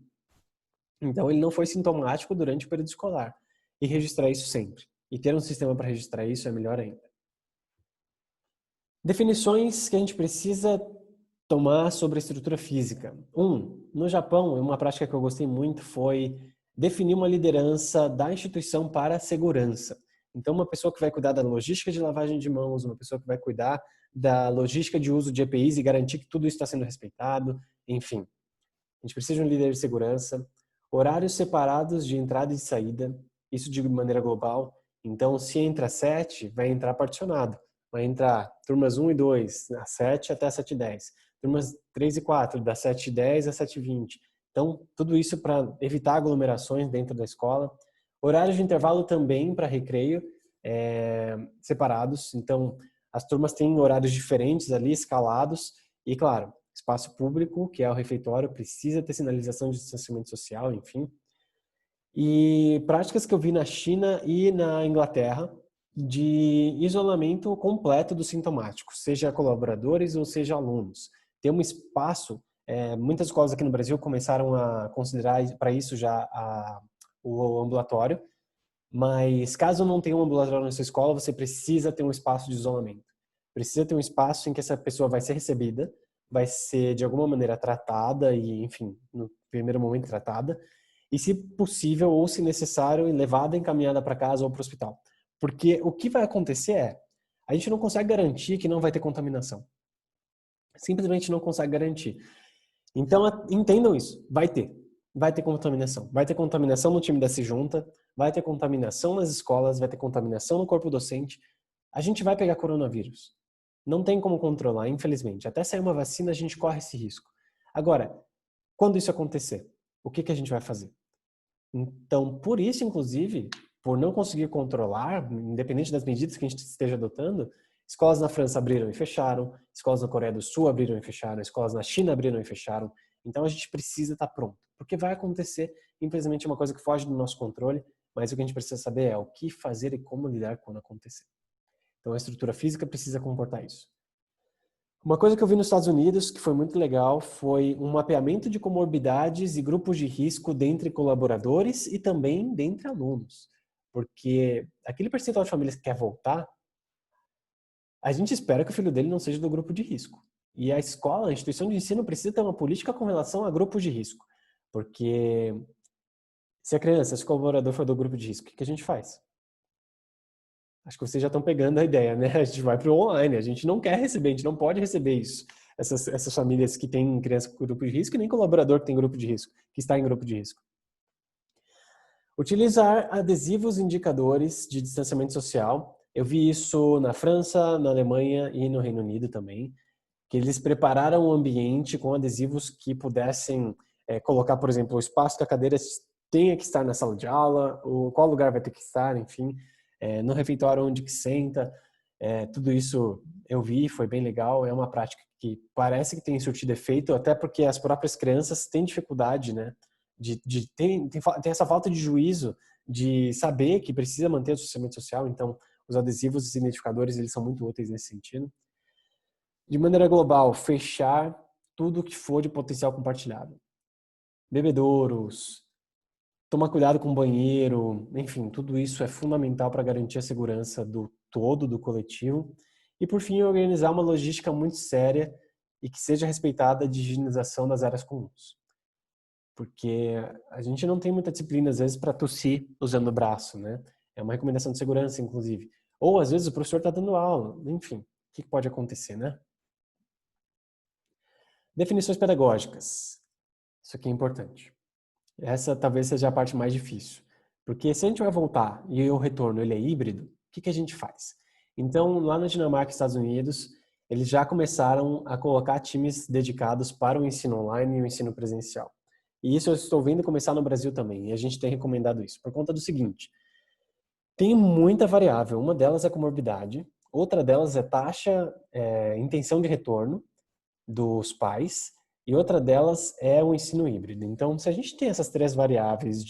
Então ele não foi sintomático durante o período escolar. E registrar isso sempre. E ter um sistema para registrar isso é melhor ainda. Definições que a gente precisa tomar sobre a estrutura física. No Japão, uma prática que eu gostei muito foi definir uma liderança da instituição para a segurança. Então, uma pessoa que vai cuidar da logística de lavagem de mãos, uma pessoa que vai cuidar da logística de uso de EPIs e garantir que tudo isso está sendo respeitado, enfim. A gente precisa de um líder de segurança. Horários separados de entrada e de saída, isso de maneira global. Então, se entra às 7, vai entrar particionado. Vai entrar turmas 1 e 2, às 7 até às 7h10. Turmas 3 e 4, das 7h10 às 7h20. Então, tudo isso para evitar aglomerações dentro da escola. Horários de intervalo também para recreio, separados. Então, as turmas têm horários diferentes ali, escalados. E, claro, espaço público, que é o refeitório, precisa ter sinalização de distanciamento social, enfim. E práticas que eu vi na China e na Inglaterra de isolamento completo dos sintomáticos, seja colaboradores ou seja alunos. Ter um espaço, muitas escolas aqui no Brasil começaram a considerar para isso já o ambulatório, mas caso não tenha um ambulatório na sua escola, você precisa ter um espaço de isolamento. Precisa ter um espaço em que essa pessoa vai ser recebida, vai ser de alguma maneira tratada e, enfim, no primeiro momento tratada, e se possível ou se necessário, levada, encaminhada para casa ou para o hospital. Porque o que vai acontecer a gente não consegue garantir que não vai ter contaminação. Simplesmente não consegue garantir. Então, entendam isso, vai ter. vai ter contaminação. Vai ter contaminação no time da Se Junta, vai ter contaminação nas escolas, vai ter contaminação no corpo docente. A gente vai pegar coronavírus. Não tem como controlar, infelizmente. Até sair uma vacina, a gente corre esse risco. Agora, quando isso acontecer, o que a gente vai fazer? Então, por isso, inclusive, por não conseguir controlar, independente das medidas que a gente esteja adotando, escolas na França abriram e fecharam, escolas na Coreia do Sul abriram e fecharam, escolas na China abriram e fecharam. Então, a gente precisa estar pronto, porque vai acontecer, infelizmente, é uma coisa que foge do nosso controle, mas o que a gente precisa saber é o que fazer e como lidar quando acontecer. Então, a estrutura física precisa comportar isso. Uma coisa que eu vi nos Estados Unidos, que foi muito legal, foi um mapeamento de comorbidades e grupos de risco dentre colaboradores e também dentre alunos. Porque aquele percentual de famílias que quer voltar, a gente espera que o filho dele não seja do grupo de risco. E a escola, a instituição de ensino precisa ter uma política com relação a grupos de risco. Porque se a criança, se o colaborador for do grupo de risco, o que a gente faz? Acho que vocês já estão pegando a ideia, né? A gente vai para o online, a gente não quer receber, a gente não pode receber isso. Essas famílias que têm criança com grupo de risco e nem colaborador que tem grupo de risco, que está em grupo de risco. Utilizar adesivos indicadores de distanciamento social. Eu vi isso na França, na Alemanha e no Reino Unido também, que eles prepararam o ambiente com adesivos que pudessem colocar, por exemplo, o espaço da cadeira tenha que estar na sala de aula, qual lugar vai ter que estar, enfim, no refeitório onde que senta. Tudo isso eu vi, foi bem legal. É uma prática que parece que tem surtido efeito, até porque as próprias crianças têm dificuldade, né? Tem essa falta de juízo de saber que precisa manter o distanciamento social. Então, os adesivos e os identificadores, eles são muito úteis nesse sentido. De maneira global, fechar tudo que for de potencial compartilhado. Bebedouros, tomar cuidado com o banheiro, enfim, tudo isso é fundamental para garantir a segurança do todo, do coletivo. E, por fim, organizar uma logística muito séria e que seja respeitada a higienização das áreas comuns. Porque a gente não tem muita disciplina, às vezes, para tossir usando o braço, né? É uma recomendação de segurança, inclusive. Ou, às vezes, o professor está dando aula. Enfim, o que pode acontecer, né? Definições pedagógicas. Isso aqui é importante. Essa talvez seja a parte mais difícil. Porque se a gente vai voltar e o retorno ele é híbrido, o que a gente faz? Então, lá na Dinamarca e Estados Unidos, eles já começaram a colocar times dedicados para o ensino online e o ensino presencial. E isso eu estou vendo começar no Brasil também, e a gente tem recomendado isso, por conta do seguinte: tem muita variável, uma delas é comorbidade, outra delas é taxa, intenção de retorno dos pais, e outra delas é o ensino híbrido. Então, se a gente tem essas três variáveis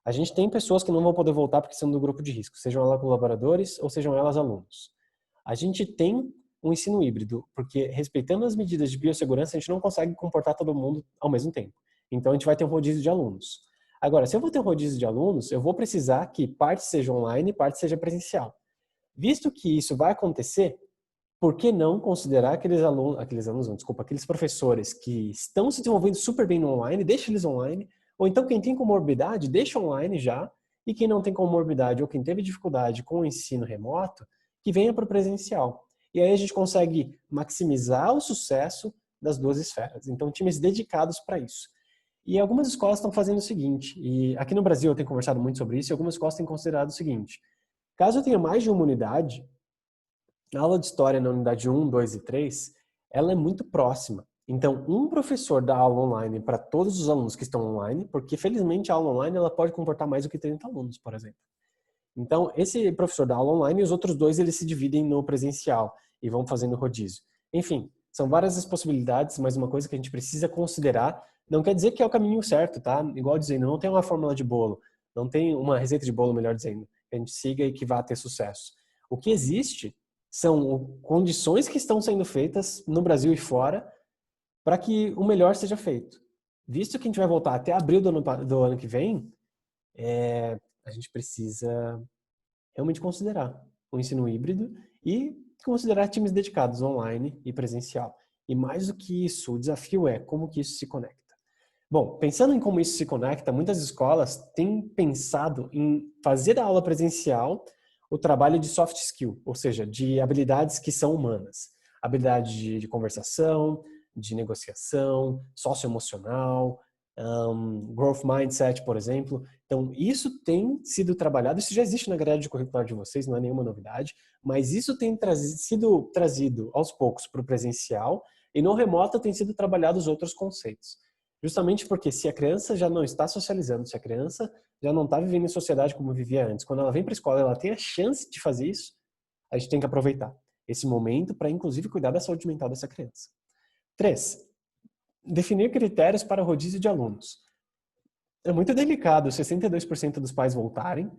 a gente tem pessoas que não vão poder voltar porque são do grupo de risco, sejam elas colaboradores ou sejam elas alunos. A gente tem um ensino híbrido, porque respeitando as medidas de biossegurança, a gente não consegue comportar todo mundo ao mesmo tempo. Então, a gente vai ter um rodízio de alunos. Agora, se eu vou ter um rodízio de alunos, eu vou precisar que parte seja online e parte seja presencial. Visto que isso vai acontecer, por que não considerar aqueles professores que estão se desenvolvendo super bem no online, deixa eles online, ou então quem tem comorbidade, deixa online já, e quem não tem comorbidade ou quem teve dificuldade com o ensino remoto, que venha para o presencial. E aí a gente consegue maximizar o sucesso das duas esferas. Então, times dedicados para isso. E algumas escolas estão fazendo o seguinte, e aqui no Brasil eu tenho conversado muito sobre isso, e algumas escolas têm considerado o seguinte: caso eu tenha mais de uma unidade, a aula de história na unidade 1, 2 e 3, ela é muito próxima. Então, um professor dá aula online para todos os alunos que estão online, porque felizmente a aula online ela pode comportar mais do que 30 alunos, por exemplo. Então, esse professor dá aula online e os outros dois eles se dividem no presencial e vão fazendo rodízio. Enfim, são várias as possibilidades, mas uma coisa que a gente precisa considerar, não quer dizer que é o caminho certo, tá? Igual dizendo, não tem uma fórmula de bolo, não tem uma receita de bolo, melhor dizendo, que a gente siga e que vá ter sucesso. O que existe são condições que estão sendo feitas no Brasil e fora para que o melhor seja feito. Visto que a gente vai voltar até abril do ano que vem, a gente precisa realmente considerar o ensino híbrido e considerar times dedicados online e presencial. E mais do que isso, o desafio é como que isso se conecta. Bom, pensando em como isso se conecta, muitas escolas têm pensado em fazer da aula presencial o trabalho de soft skill, ou seja, de habilidades que são humanas. Habilidade de conversação, de negociação, socioemocional, Growth Mindset, por exemplo. Então, isso tem sido trabalhado, isso já existe na grade curricular de vocês, não é nenhuma novidade, mas isso tem sido trazido aos poucos para o presencial e no remoto tem sido trabalhado os outros conceitos. Justamente porque se a criança já não está socializando, se a criança já não está vivendo em sociedade como vivia antes, quando ela vem para a escola ela tem a chance de fazer isso, a gente tem que aproveitar esse momento para, inclusive, cuidar da saúde mental dessa criança. 3. Definir critérios para rodízio de alunos. É muito delicado 62% dos pais voltarem,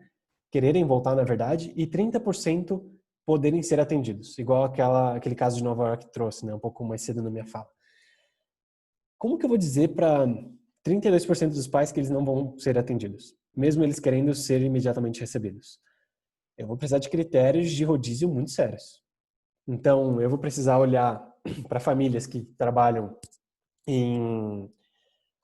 quererem voltar, na verdade, e 30% poderem ser atendidos. Igual aquele caso de Nova York que trouxe, né, um pouco mais cedo na minha fala. Como que eu vou dizer para 32% dos pais que eles não vão ser atendidos, mesmo eles querendo ser imediatamente recebidos? Eu vou precisar de critérios de rodízio muito sérios. Então, eu vou precisar olhar para famílias que trabalham em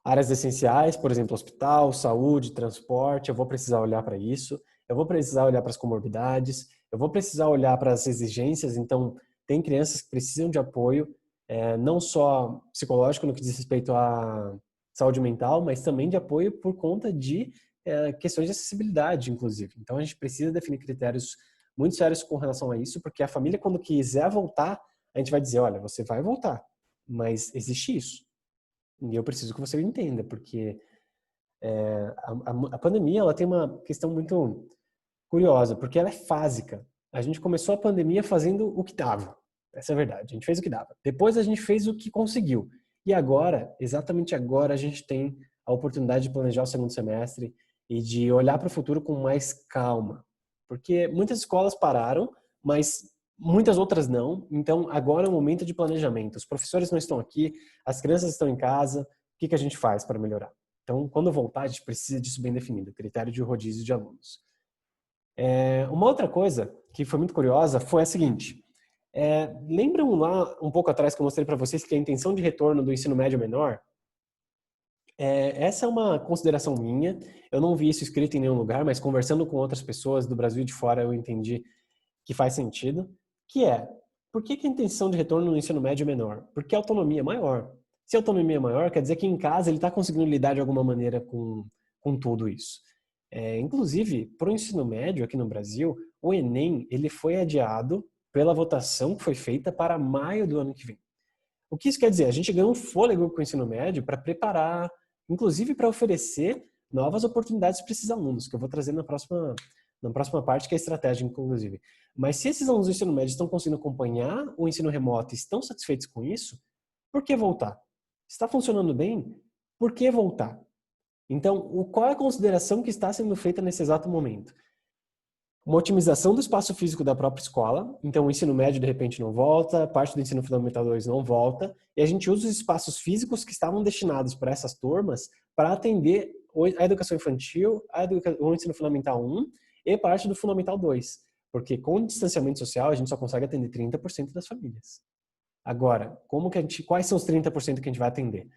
áreas essenciais, por exemplo, hospital, saúde, transporte, eu vou precisar olhar para isso. Eu vou precisar olhar para as comorbidades, eu vou precisar olhar para as exigências. Então, tem crianças que precisam de apoio, não só psicológico no que diz respeito à saúde mental, mas também de apoio por conta de questões de acessibilidade, inclusive. Então, a gente precisa definir critérios muito sérios com relação a isso, porque a família, quando quiser voltar, a gente vai dizer, olha, você vai voltar, mas existe isso. E eu preciso que você entenda, porque a pandemia ela tem uma questão muito curiosa, porque ela é fásica. A gente começou a pandemia fazendo o que dava. Essa é a verdade. A gente fez o que dava. Depois a gente fez o que conseguiu. E agora, exatamente agora, a gente tem a oportunidade de planejar o segundo semestre e de olhar para o futuro com mais calma. Porque muitas escolas pararam, mas muitas outras não. Então, agora é o momento de planejamento. Os professores não estão aqui, as crianças estão em casa. O que a gente faz para melhorar? Então, quando voltar, a gente precisa disso bem definido, critério de rodízio de alunos. Uma outra coisa que foi muito curiosa foi a seguinte. Lembram lá um pouco atrás que eu mostrei para vocês que a intenção de retorno do ensino médio menor? Essa é uma consideração minha. Eu não vi isso escrito em nenhum lugar, mas conversando com outras pessoas do Brasil e de fora eu entendi que faz sentido. Que é, por que a intenção de retorno no ensino médio é menor? Porque a autonomia é maior. Se a autonomia é maior, quer dizer que em casa ele está conseguindo lidar de alguma maneira com tudo isso. Inclusive, para o ensino médio aqui no Brasil, o Enem ele foi adiado pela votação que foi feita para maio do ano que vem. O que isso quer dizer? A gente ganhou um fôlego com o ensino médio para preparar, inclusive para oferecer novas oportunidades para esses alunos, que eu vou trazer na próxima parte, que é a estratégia, inclusive. Mas se esses alunos do ensino médio estão conseguindo acompanhar o ensino remoto e estão satisfeitos com isso, por que voltar? Está funcionando bem? Por que voltar? Então, qual é a consideração que está sendo feita nesse exato momento? Uma otimização do espaço físico da própria escola. Então, o ensino médio, de repente, não volta, parte do ensino fundamental 2 não volta, e a gente usa os espaços físicos que estavam destinados para essas turmas para atender a educação infantil, o ensino fundamental 1 e parte do fundamental 2. Porque com o distanciamento social, a gente só consegue atender 30% das famílias. Agora, quais são os 30% que a gente vai atender?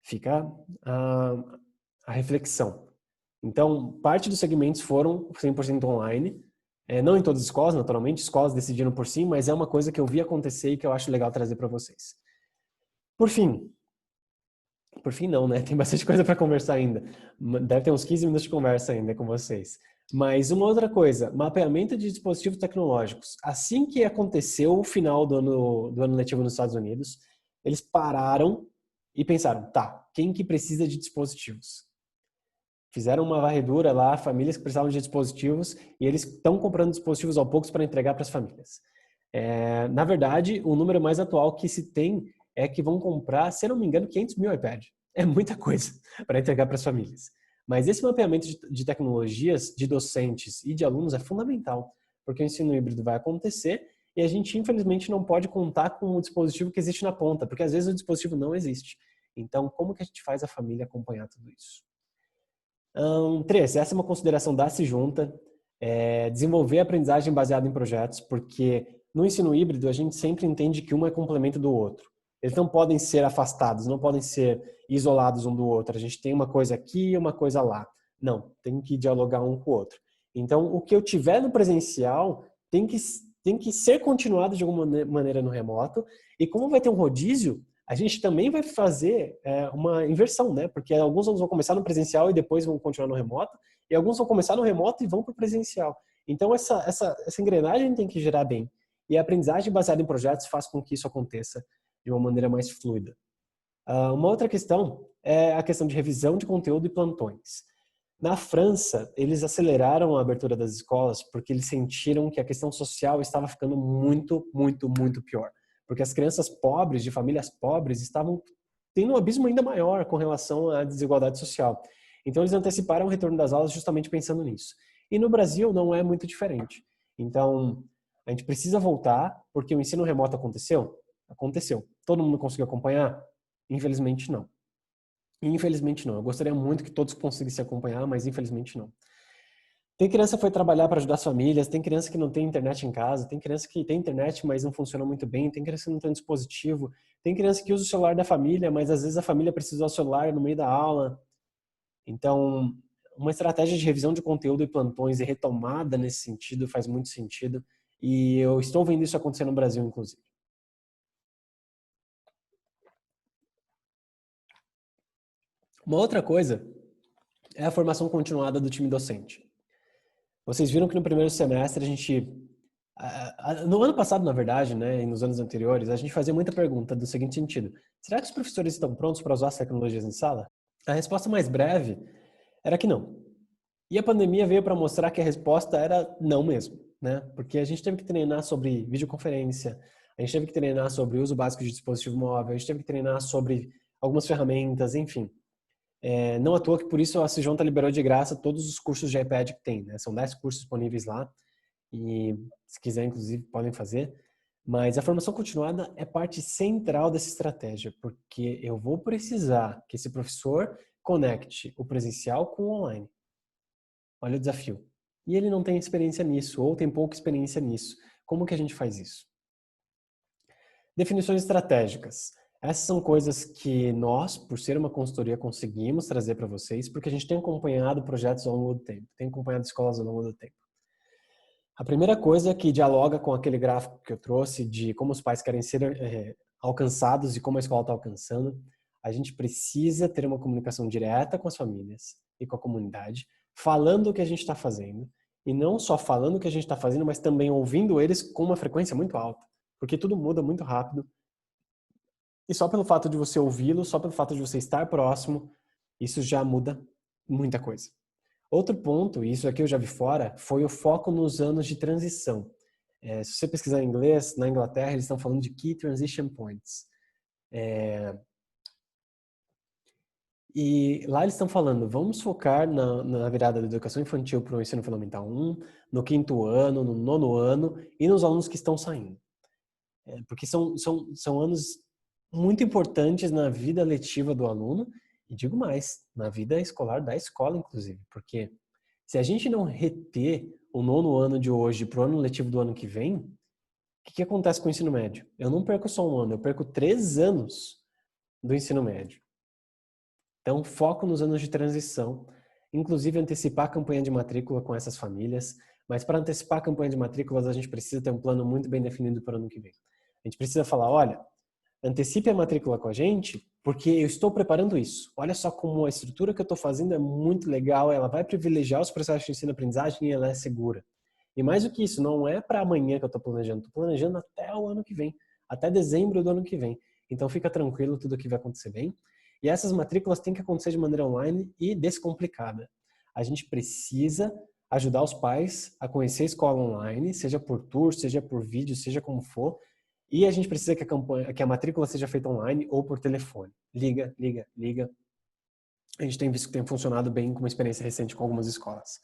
Fica a reflexão. Então, parte dos segmentos foram 100% online. Não em todas as escolas, naturalmente, escolas decidiram por si, mas é uma coisa que eu vi acontecer e que eu acho legal trazer para vocês. Por fim não, né? Tem bastante coisa para conversar ainda. Deve ter uns 15 minutos de conversa ainda com vocês. Mas uma outra coisa, mapeamento de dispositivos tecnológicos. Assim que aconteceu o final do ano letivo nos Estados Unidos, eles pararam e pensaram, tá, quem que precisa de dispositivos? Fizeram uma varredura lá, famílias que precisavam de dispositivos, e eles estão comprando dispositivos aos poucos para entregar para as famílias. Na verdade, o número mais atual que se tem é que vão comprar, se eu não me engano, 500 mil iPad. É muita coisa para entregar para as famílias. Mas esse mapeamento de tecnologias, de docentes e de alunos é fundamental, porque o ensino híbrido vai acontecer e a gente, infelizmente, não pode contar com o dispositivo que existe na ponta, porque às vezes o dispositivo não existe. Então, como que a gente faz a família acompanhar tudo isso? 3, essa é uma consideração da Se Junta, desenvolver a aprendizagem baseada em projetos, porque no ensino híbrido a gente sempre entende que um é complemento do outro. Eles não podem ser afastados, não podem ser isolados um do outro. A gente tem uma coisa aqui e uma coisa lá. Não, tem que dialogar um com o outro. Então, o que eu tiver no presencial tem que ser continuado de alguma maneira no remoto. E como vai ter um rodízio, a gente também vai fazer uma inversão, né? Porque alguns alunos vão começar no presencial e depois vão continuar no remoto, e alguns vão começar no remoto e vão para o presencial. Então, essa engrenagem tem que girar bem. E a aprendizagem baseada em projetos faz com que isso aconteça de uma maneira mais fluida. Uma outra questão é a questão de revisão de conteúdo e plantões. Na França, eles aceleraram a abertura das escolas porque eles sentiram que a questão social estava ficando muito, muito, muito pior. Porque as crianças pobres, de famílias pobres, estavam tendo um abismo ainda maior com relação à desigualdade social. Então, eles anteciparam o retorno das aulas justamente pensando nisso. E no Brasil não é muito diferente. Então, a gente precisa voltar, porque o ensino remoto aconteceu? Aconteceu. Todo mundo conseguiu acompanhar? Infelizmente não. Infelizmente não. Eu gostaria muito que todos conseguissem acompanhar, mas infelizmente não. Tem criança que foi trabalhar para ajudar as famílias, tem criança que não tem internet em casa, tem criança que tem internet, mas não funciona muito bem, tem criança que não tem um dispositivo, tem criança que usa o celular da família, mas às vezes a família precisa usar o celular no meio da aula. Então, uma estratégia de revisão de conteúdo e plantões e retomada nesse sentido faz muito sentido. E eu estou vendo isso acontecer no Brasil, inclusive. Uma outra coisa é a formação continuada do time docente. Vocês viram que no primeiro semestre a gente... No ano passado, na verdade, né, e nos anos anteriores, a gente fazia muita pergunta do seguinte sentido: será que os professores estão prontos para usar as tecnologias em sala? A resposta mais breve era que não. E a pandemia veio para mostrar que a resposta era não mesmo, né? Porque a gente teve que treinar sobre videoconferência, a gente teve que treinar sobre o uso básico de dispositivo móvel, a gente teve que treinar sobre algumas ferramentas, enfim. Não à toa que por isso a CIJONTA liberou de graça todos os cursos de iPad que tem, né? São 10 cursos disponíveis lá e se quiser, inclusive, podem fazer. Mas a formação continuada é parte central dessa estratégia, porque eu vou precisar que esse professor conecte o presencial com o online. Olha o desafio. E ele não tem experiência nisso, ou tem pouca experiência nisso. Como que a gente faz isso? Definições estratégicas. Essas são coisas que nós, por ser uma consultoria, conseguimos trazer para vocês, porque a gente tem acompanhado projetos ao longo do tempo, tem acompanhado escolas ao longo do tempo. A primeira coisa que dialoga com aquele gráfico que eu trouxe de como os pais querem ser alcançados e como a escola está alcançando, a gente precisa ter uma comunicação direta com as famílias e com a comunidade, falando o que a gente está fazendo, e não só falando o que a gente está fazendo, mas também ouvindo eles com uma frequência muito alta, porque tudo muda muito rápido, e só pelo fato de você ouvi-lo, só pelo fato de você estar próximo, isso já muda muita coisa. Outro ponto, e isso aqui eu já vi fora, foi o foco nos anos de transição. Se você pesquisar em inglês, na Inglaterra, eles estão falando de Key Transition Points. E lá eles estão falando, vamos focar na virada da educação infantil para o ensino fundamental 1, no quinto ano, no nono ano e nos alunos que estão saindo. Porque são anos muito importantes na vida letiva do aluno, e digo mais, na vida escolar da escola, inclusive, porque se a gente não reter o nono ano de hoje para o ano letivo do ano que vem, o que acontece com o ensino médio? Eu não perco só um ano, eu perco 3 anos do ensino médio. Então, foco nos anos de transição, inclusive antecipar a campanha de matrícula com essas famílias, mas para antecipar a campanha de matrículas, a gente precisa ter um plano muito bem definido para o ano que vem. A gente precisa falar, olha, antecipe a matrícula com a gente, porque eu estou preparando isso. Olha só como a estrutura que eu estou fazendo é muito legal, ela vai privilegiar os processos de ensino-aprendizagem e ela é segura. E mais do que isso, não é para amanhã que eu estou planejando até o ano que vem, até dezembro do ano que vem. Então fica tranquilo, tudo aqui vai acontecer bem. E essas matrículas têm que acontecer de maneira online e descomplicada. A gente precisa ajudar os pais a conhecer a escola online, seja por tour, seja por vídeo, seja como for, e a gente precisa que a matrícula seja feita online ou por telefone. Liga, liga, liga. A gente tem visto que tem funcionado bem com uma experiência recente com algumas escolas.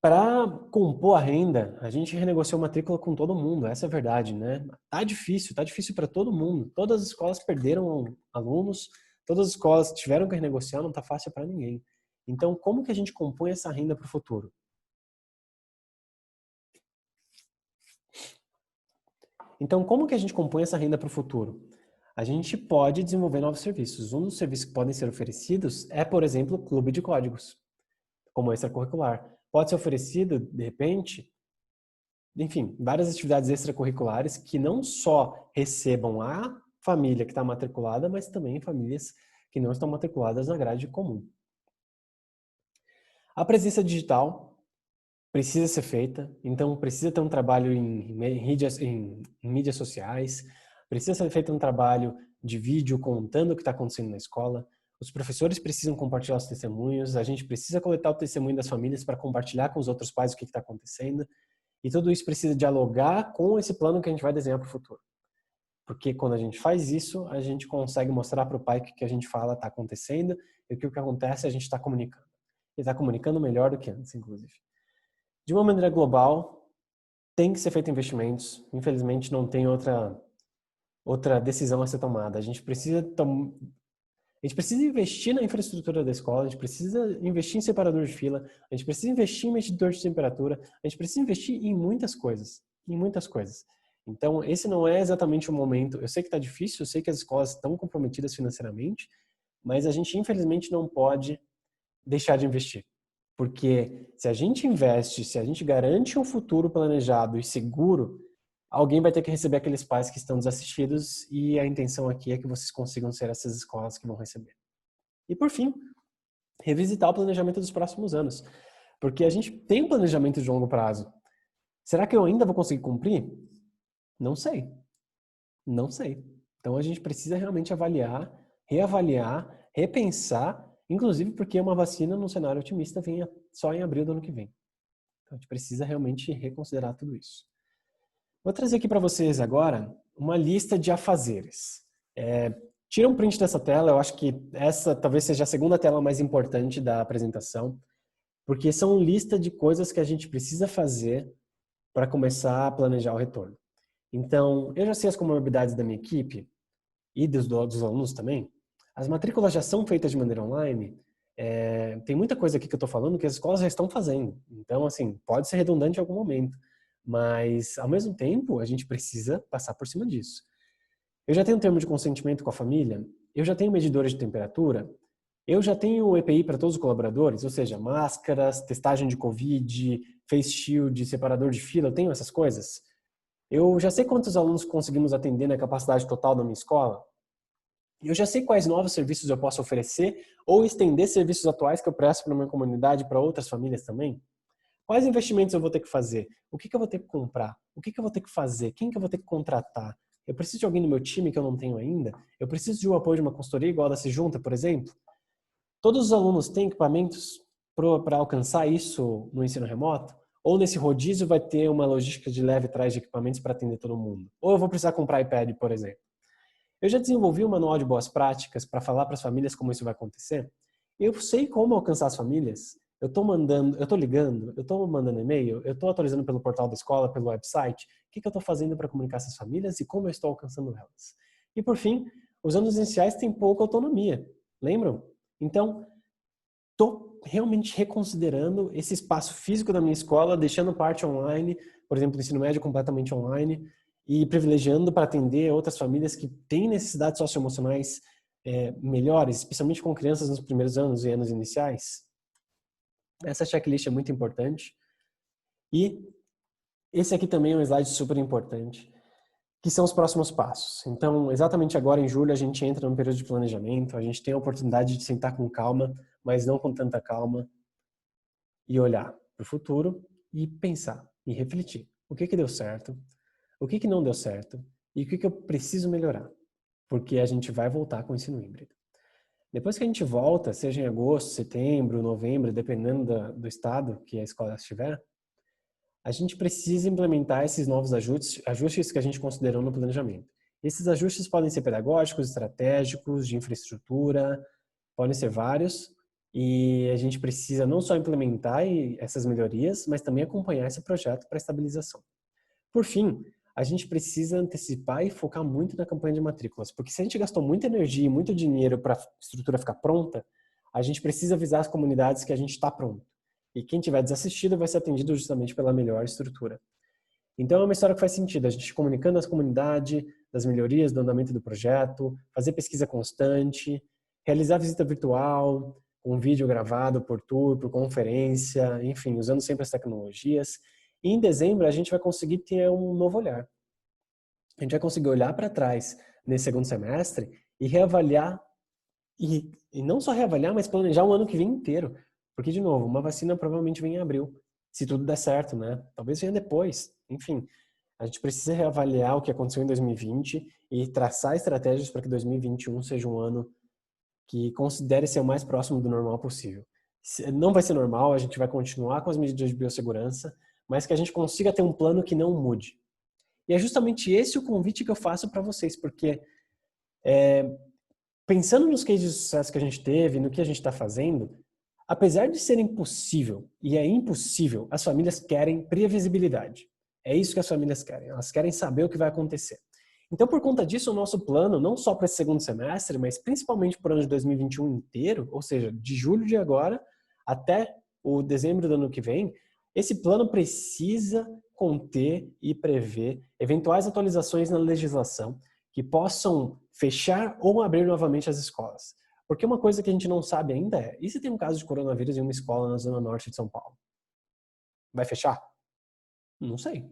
Para compor a renda, a gente renegociou matrícula com todo mundo, essa é a verdade, né? Tá difícil para todo mundo. Todas as escolas perderam alunos, todas as escolas tiveram que renegociar, não tá fácil para ninguém. Então, como que a gente compõe essa renda para o futuro? Então, como que a gente compõe essa renda para o futuro? A gente pode desenvolver novos serviços. Um dos serviços que podem ser oferecidos é, por exemplo, clube de códigos, como extracurricular. Pode ser oferecido, de repente, enfim, várias atividades extracurriculares que não só recebam a família que está matriculada, mas também famílias que não estão matriculadas na grade comum. A presença digital precisa ser feita, então precisa ter um trabalho em mídias sociais, precisa ser feito um trabalho de vídeo contando o que está acontecendo na escola, os professores precisam compartilhar os testemunhos, a gente precisa coletar o testemunho das famílias para compartilhar com os outros pais o que está acontecendo, e tudo isso precisa dialogar com esse plano que a gente vai desenhar para o futuro. Porque quando a gente faz isso, a gente consegue mostrar para o pai que o que a gente fala está acontecendo e que o que acontece a gente está comunicando. E está comunicando melhor do que antes, inclusive. De uma maneira global, tem que ser feito investimentos. Infelizmente, não tem outra decisão a ser tomada. A gente precisa investir na infraestrutura da escola, a gente precisa investir em separador de fila, a gente precisa investir em medidor de temperatura, a gente precisa investir em muitas coisas, em muitas coisas. Então, esse não é exatamente o momento. Eu sei que está difícil, eu sei que as escolas estão comprometidas financeiramente, mas a gente, infelizmente, não pode deixar de investir. Porque se a gente investe, se a gente garante um futuro planejado e seguro, alguém vai ter que receber aqueles pais que estão desassistidos e a intenção aqui é que vocês consigam ser essas escolas que vão receber. E por fim, revisitar o planejamento dos próximos anos. Porque a gente tem um planejamento de longo prazo. Será que eu ainda vou conseguir cumprir? Não sei. Não sei. Então a gente precisa realmente avaliar, reavaliar, repensar, inclusive porque uma vacina num cenário otimista vem só em abril do ano que vem. Então a gente precisa realmente reconsiderar tudo isso. Vou trazer aqui para vocês agora uma lista de afazeres. Tira um print dessa tela, eu acho que essa talvez seja a segunda tela mais importante da apresentação, porque são lista de coisas que a gente precisa fazer para começar a planejar o retorno. Então, eu já sei as comorbidades da minha equipe e dos alunos também. As matrículas já são feitas de maneira online. Tem muita coisa aqui que eu estou falando que as escolas já estão fazendo. Então, assim, pode ser redundante em algum momento. Mas, ao mesmo tempo, a gente precisa passar por cima disso. Eu já tenho um termo de consentimento com a família, eu já tenho medidores de temperatura, eu já tenho o EPI para todos os colaboradores, ou seja, máscaras, testagem de Covid, face shield, separador de fila, eu tenho essas coisas. Eu já sei quantos alunos conseguimos atender na capacidade total da minha escola. Eu já sei quais novos serviços eu posso oferecer ou estender serviços atuais que eu presto para a minha comunidade, para outras famílias também. Quais investimentos eu vou ter que fazer? O que eu vou ter que comprar? O que eu vou ter que fazer? Quem que eu vou ter que contratar? Eu preciso de alguém no meu time que eu não tenho ainda? Eu preciso de um apoio de uma consultoria igual a da Sejunta, por exemplo? Todos os alunos têm equipamentos para alcançar isso no ensino remoto? Ou nesse rodízio vai ter uma logística de leve trás de equipamentos para atender todo mundo? Ou eu vou precisar comprar iPad, por exemplo? Eu já desenvolvi um manual de boas práticas para falar para as famílias como isso vai acontecer. Eu sei como alcançar as famílias. Eu estou ligando, eu estou mandando e-mail, eu estou atualizando pelo portal da escola, pelo website. O que eu estou fazendo para comunicar essas famílias e como eu estou alcançando elas? E por fim, os anos iniciais têm pouca autonomia. Lembram? Então, estou realmente reconsiderando esse espaço físico da minha escola, deixando parte online, por exemplo, o ensino médio completamente online, e privilegiando para atender outras famílias que têm necessidades socioemocionais melhores, especialmente com crianças nos primeiros anos e anos iniciais. Essa checklist é muito importante. E esse aqui também é um slide super importante, que são os próximos passos. Então, exatamente agora em julho a gente entra num período de planejamento, a gente tem a oportunidade de sentar com calma, mas não com tanta calma, e olhar para o futuro e pensar e refletir. O que deu certo? O que não deu certo? E o que eu preciso melhorar? Porque a gente vai voltar com o ensino híbrido. Depois que a gente volta, seja em agosto, setembro, novembro, dependendo do estado que a escola estiver, a gente precisa implementar esses novos ajustes que a gente considerou no planejamento. Esses ajustes podem ser pedagógicos, estratégicos, de infraestrutura, podem ser vários, e a gente precisa não só implementar essas melhorias, mas também acompanhar esse projeto para estabilização. Por fim, a gente precisa antecipar e focar muito na campanha de matrículas, porque se a gente gastou muita energia e muito dinheiro para a estrutura ficar pronta, a gente precisa avisar as comunidades que a gente está pronto. E quem tiver desassistido vai ser atendido justamente pela melhor estrutura. Então é uma história que faz sentido, a gente comunicando às comunidades das melhorias do andamento do projeto, fazer pesquisa constante, realizar visita virtual, com vídeo gravado por tour, por conferência, enfim, usando sempre as tecnologias. E em dezembro a gente vai conseguir ter um novo olhar. A gente vai conseguir olhar para trás nesse segundo semestre e reavaliar, e não só reavaliar, mas planejar o ano que vem inteiro. Porque, de novo, uma vacina provavelmente vem em abril, se tudo der certo, né? Talvez venha depois. Enfim, a gente precisa reavaliar o que aconteceu em 2020 e traçar estratégias para que 2021 seja um ano que considere ser o mais próximo do normal possível. Não vai ser normal, a gente vai continuar com as medidas de biossegurança, mas que a gente consiga ter um plano que não mude. E é justamente esse o convite que eu faço para vocês, porque pensando nos cases de sucesso que a gente teve, no que a gente está fazendo, apesar de ser impossível, e é impossível, as famílias querem previsibilidade. É isso que as famílias querem, elas querem saber o que vai acontecer. Então, por conta disso, o nosso plano, não só para esse segundo semestre, mas principalmente para o ano de 2021 inteiro, ou seja, de julho de agora até o dezembro do ano que vem, esse plano precisa conter e prever eventuais atualizações na legislação que possam fechar ou abrir novamente as escolas. Porque uma coisa que a gente não sabe ainda é, e se tem um caso de coronavírus em uma escola na zona norte de São Paulo? Vai fechar? Não sei.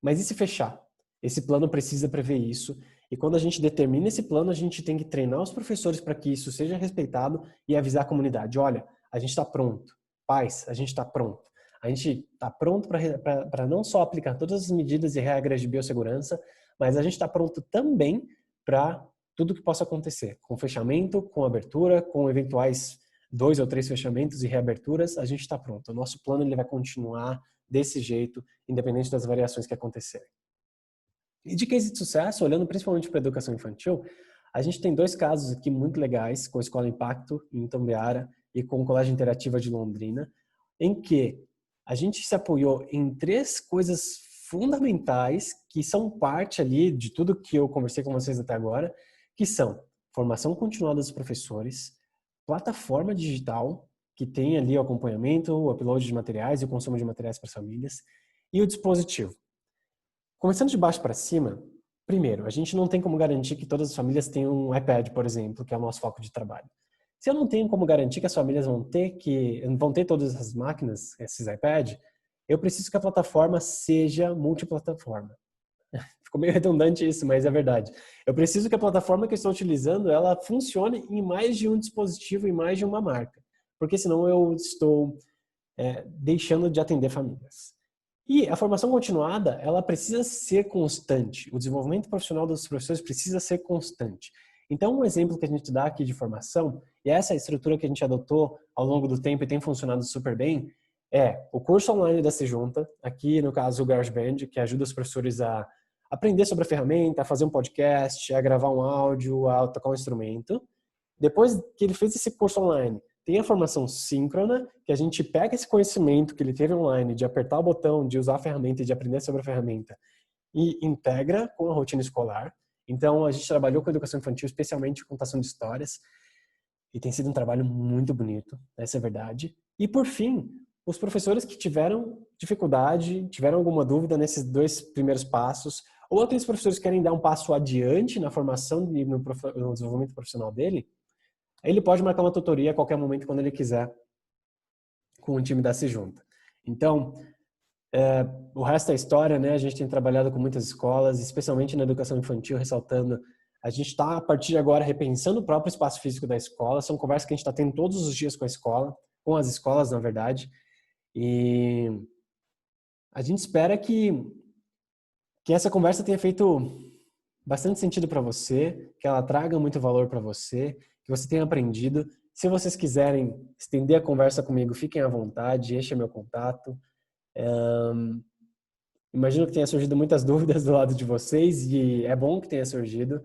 Mas e se fechar? Esse plano precisa prever isso. E quando a gente determina esse plano, a gente tem que treinar os professores para que isso seja respeitado e avisar a comunidade. Olha, a gente está pronto. Pais, a gente está pronto. A gente está pronto para não só aplicar todas as medidas e regras de biossegurança, mas a gente está pronto também para tudo que possa acontecer. Com fechamento, com abertura, com eventuais 2 ou 3 fechamentos e reaberturas, a gente está pronto. O nosso plano ele vai continuar desse jeito, independente das variações que acontecerem. E de case de sucesso, olhando principalmente para a educação infantil, a gente tem 2 casos aqui muito legais, com a Escola Impacto, em Itambiara, e com o Colégio Interativa de Londrina, em que a gente se apoiou em 3 coisas fundamentais, que são parte ali de tudo que eu conversei com vocês até agora, que são formação continuada dos professores, plataforma digital, que tem ali o acompanhamento, o upload de materiais e o consumo de materiais para as famílias, e o dispositivo. Começando de baixo para cima, primeiro, a gente não tem como garantir que todas as famílias tenham um iPad, por exemplo, que é o nosso foco de trabalho. Se eu não tenho como garantir que as famílias vão ter todas essas máquinas, esses iPads, eu preciso que a plataforma seja multiplataforma. Ficou meio redundante isso, mas é verdade. Eu preciso que a plataforma que eu estou utilizando, ela funcione em mais de um dispositivo, em mais de uma marca. Porque senão eu estou deixando de atender famílias. E a formação continuada, ela precisa ser constante. O desenvolvimento profissional dos professores precisa ser constante. Então, um exemplo que a gente dá aqui de formação, e essa é a estrutura que a gente adotou ao longo do tempo e tem funcionado super bem, é o curso online da Sejunta, aqui no caso o GarageBand, que ajuda os professores a aprender sobre a ferramenta, a fazer um podcast, a gravar um áudio, a tocar um instrumento. Depois que ele fez esse curso online, tem a formação síncrona, que a gente pega esse conhecimento que ele teve online, de apertar o botão, de usar a ferramenta e de aprender sobre a ferramenta, e integra com a rotina escolar. Então, a gente trabalhou com a educação infantil, especialmente com contação de histórias, e tem sido um trabalho muito bonito, essa é a verdade. E, por fim, os professores que tiveram dificuldade, tiveram alguma dúvida nesses 2 primeiros passos, ou aqueles professores que querem dar um passo adiante na formação e no desenvolvimento profissional dele, ele pode marcar uma tutoria a qualquer momento, quando ele quiser, com o time da Se Junta. Então, o resto é história, né? A gente tem trabalhado com muitas escolas, especialmente na educação infantil, ressaltando, a gente está, a partir de agora, repensando o próprio espaço físico da escola. São conversas que a gente está tendo todos os dias com a escola, com as escolas, na verdade. E a gente espera que essa conversa tenha feito bastante sentido para você, que ela traga muito valor para você, que você tenha aprendido. Se vocês quiserem estender a conversa comigo, fiquem à vontade, este é meu contato. Imagino que tenha surgido muitas dúvidas do lado de vocês e é bom que tenha surgido.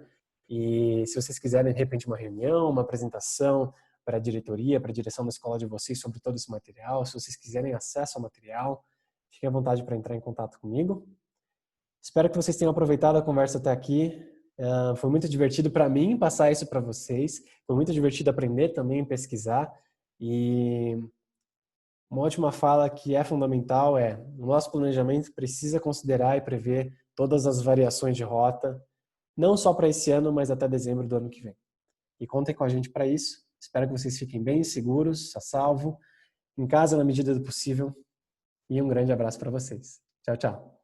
E se vocês quiserem, de repente, uma reunião, uma apresentação para a diretoria, para a direção da escola de vocês sobre todo esse material, se vocês quiserem acesso ao material, fiquem à vontade para entrar em contato comigo. Espero que vocês tenham aproveitado a conversa até aqui. Foi muito divertido para mim passar isso para vocês. Foi muito divertido aprender também, pesquisar. E uma última fala que é fundamental é: o nosso planejamento precisa considerar e prever todas as variações de rota, não só para esse ano, mas até dezembro do ano que vem. E contem com a gente para isso. Espero que vocês fiquem bem seguros, a salvo, em casa na medida do possível. E um grande abraço para vocês. Tchau, tchau.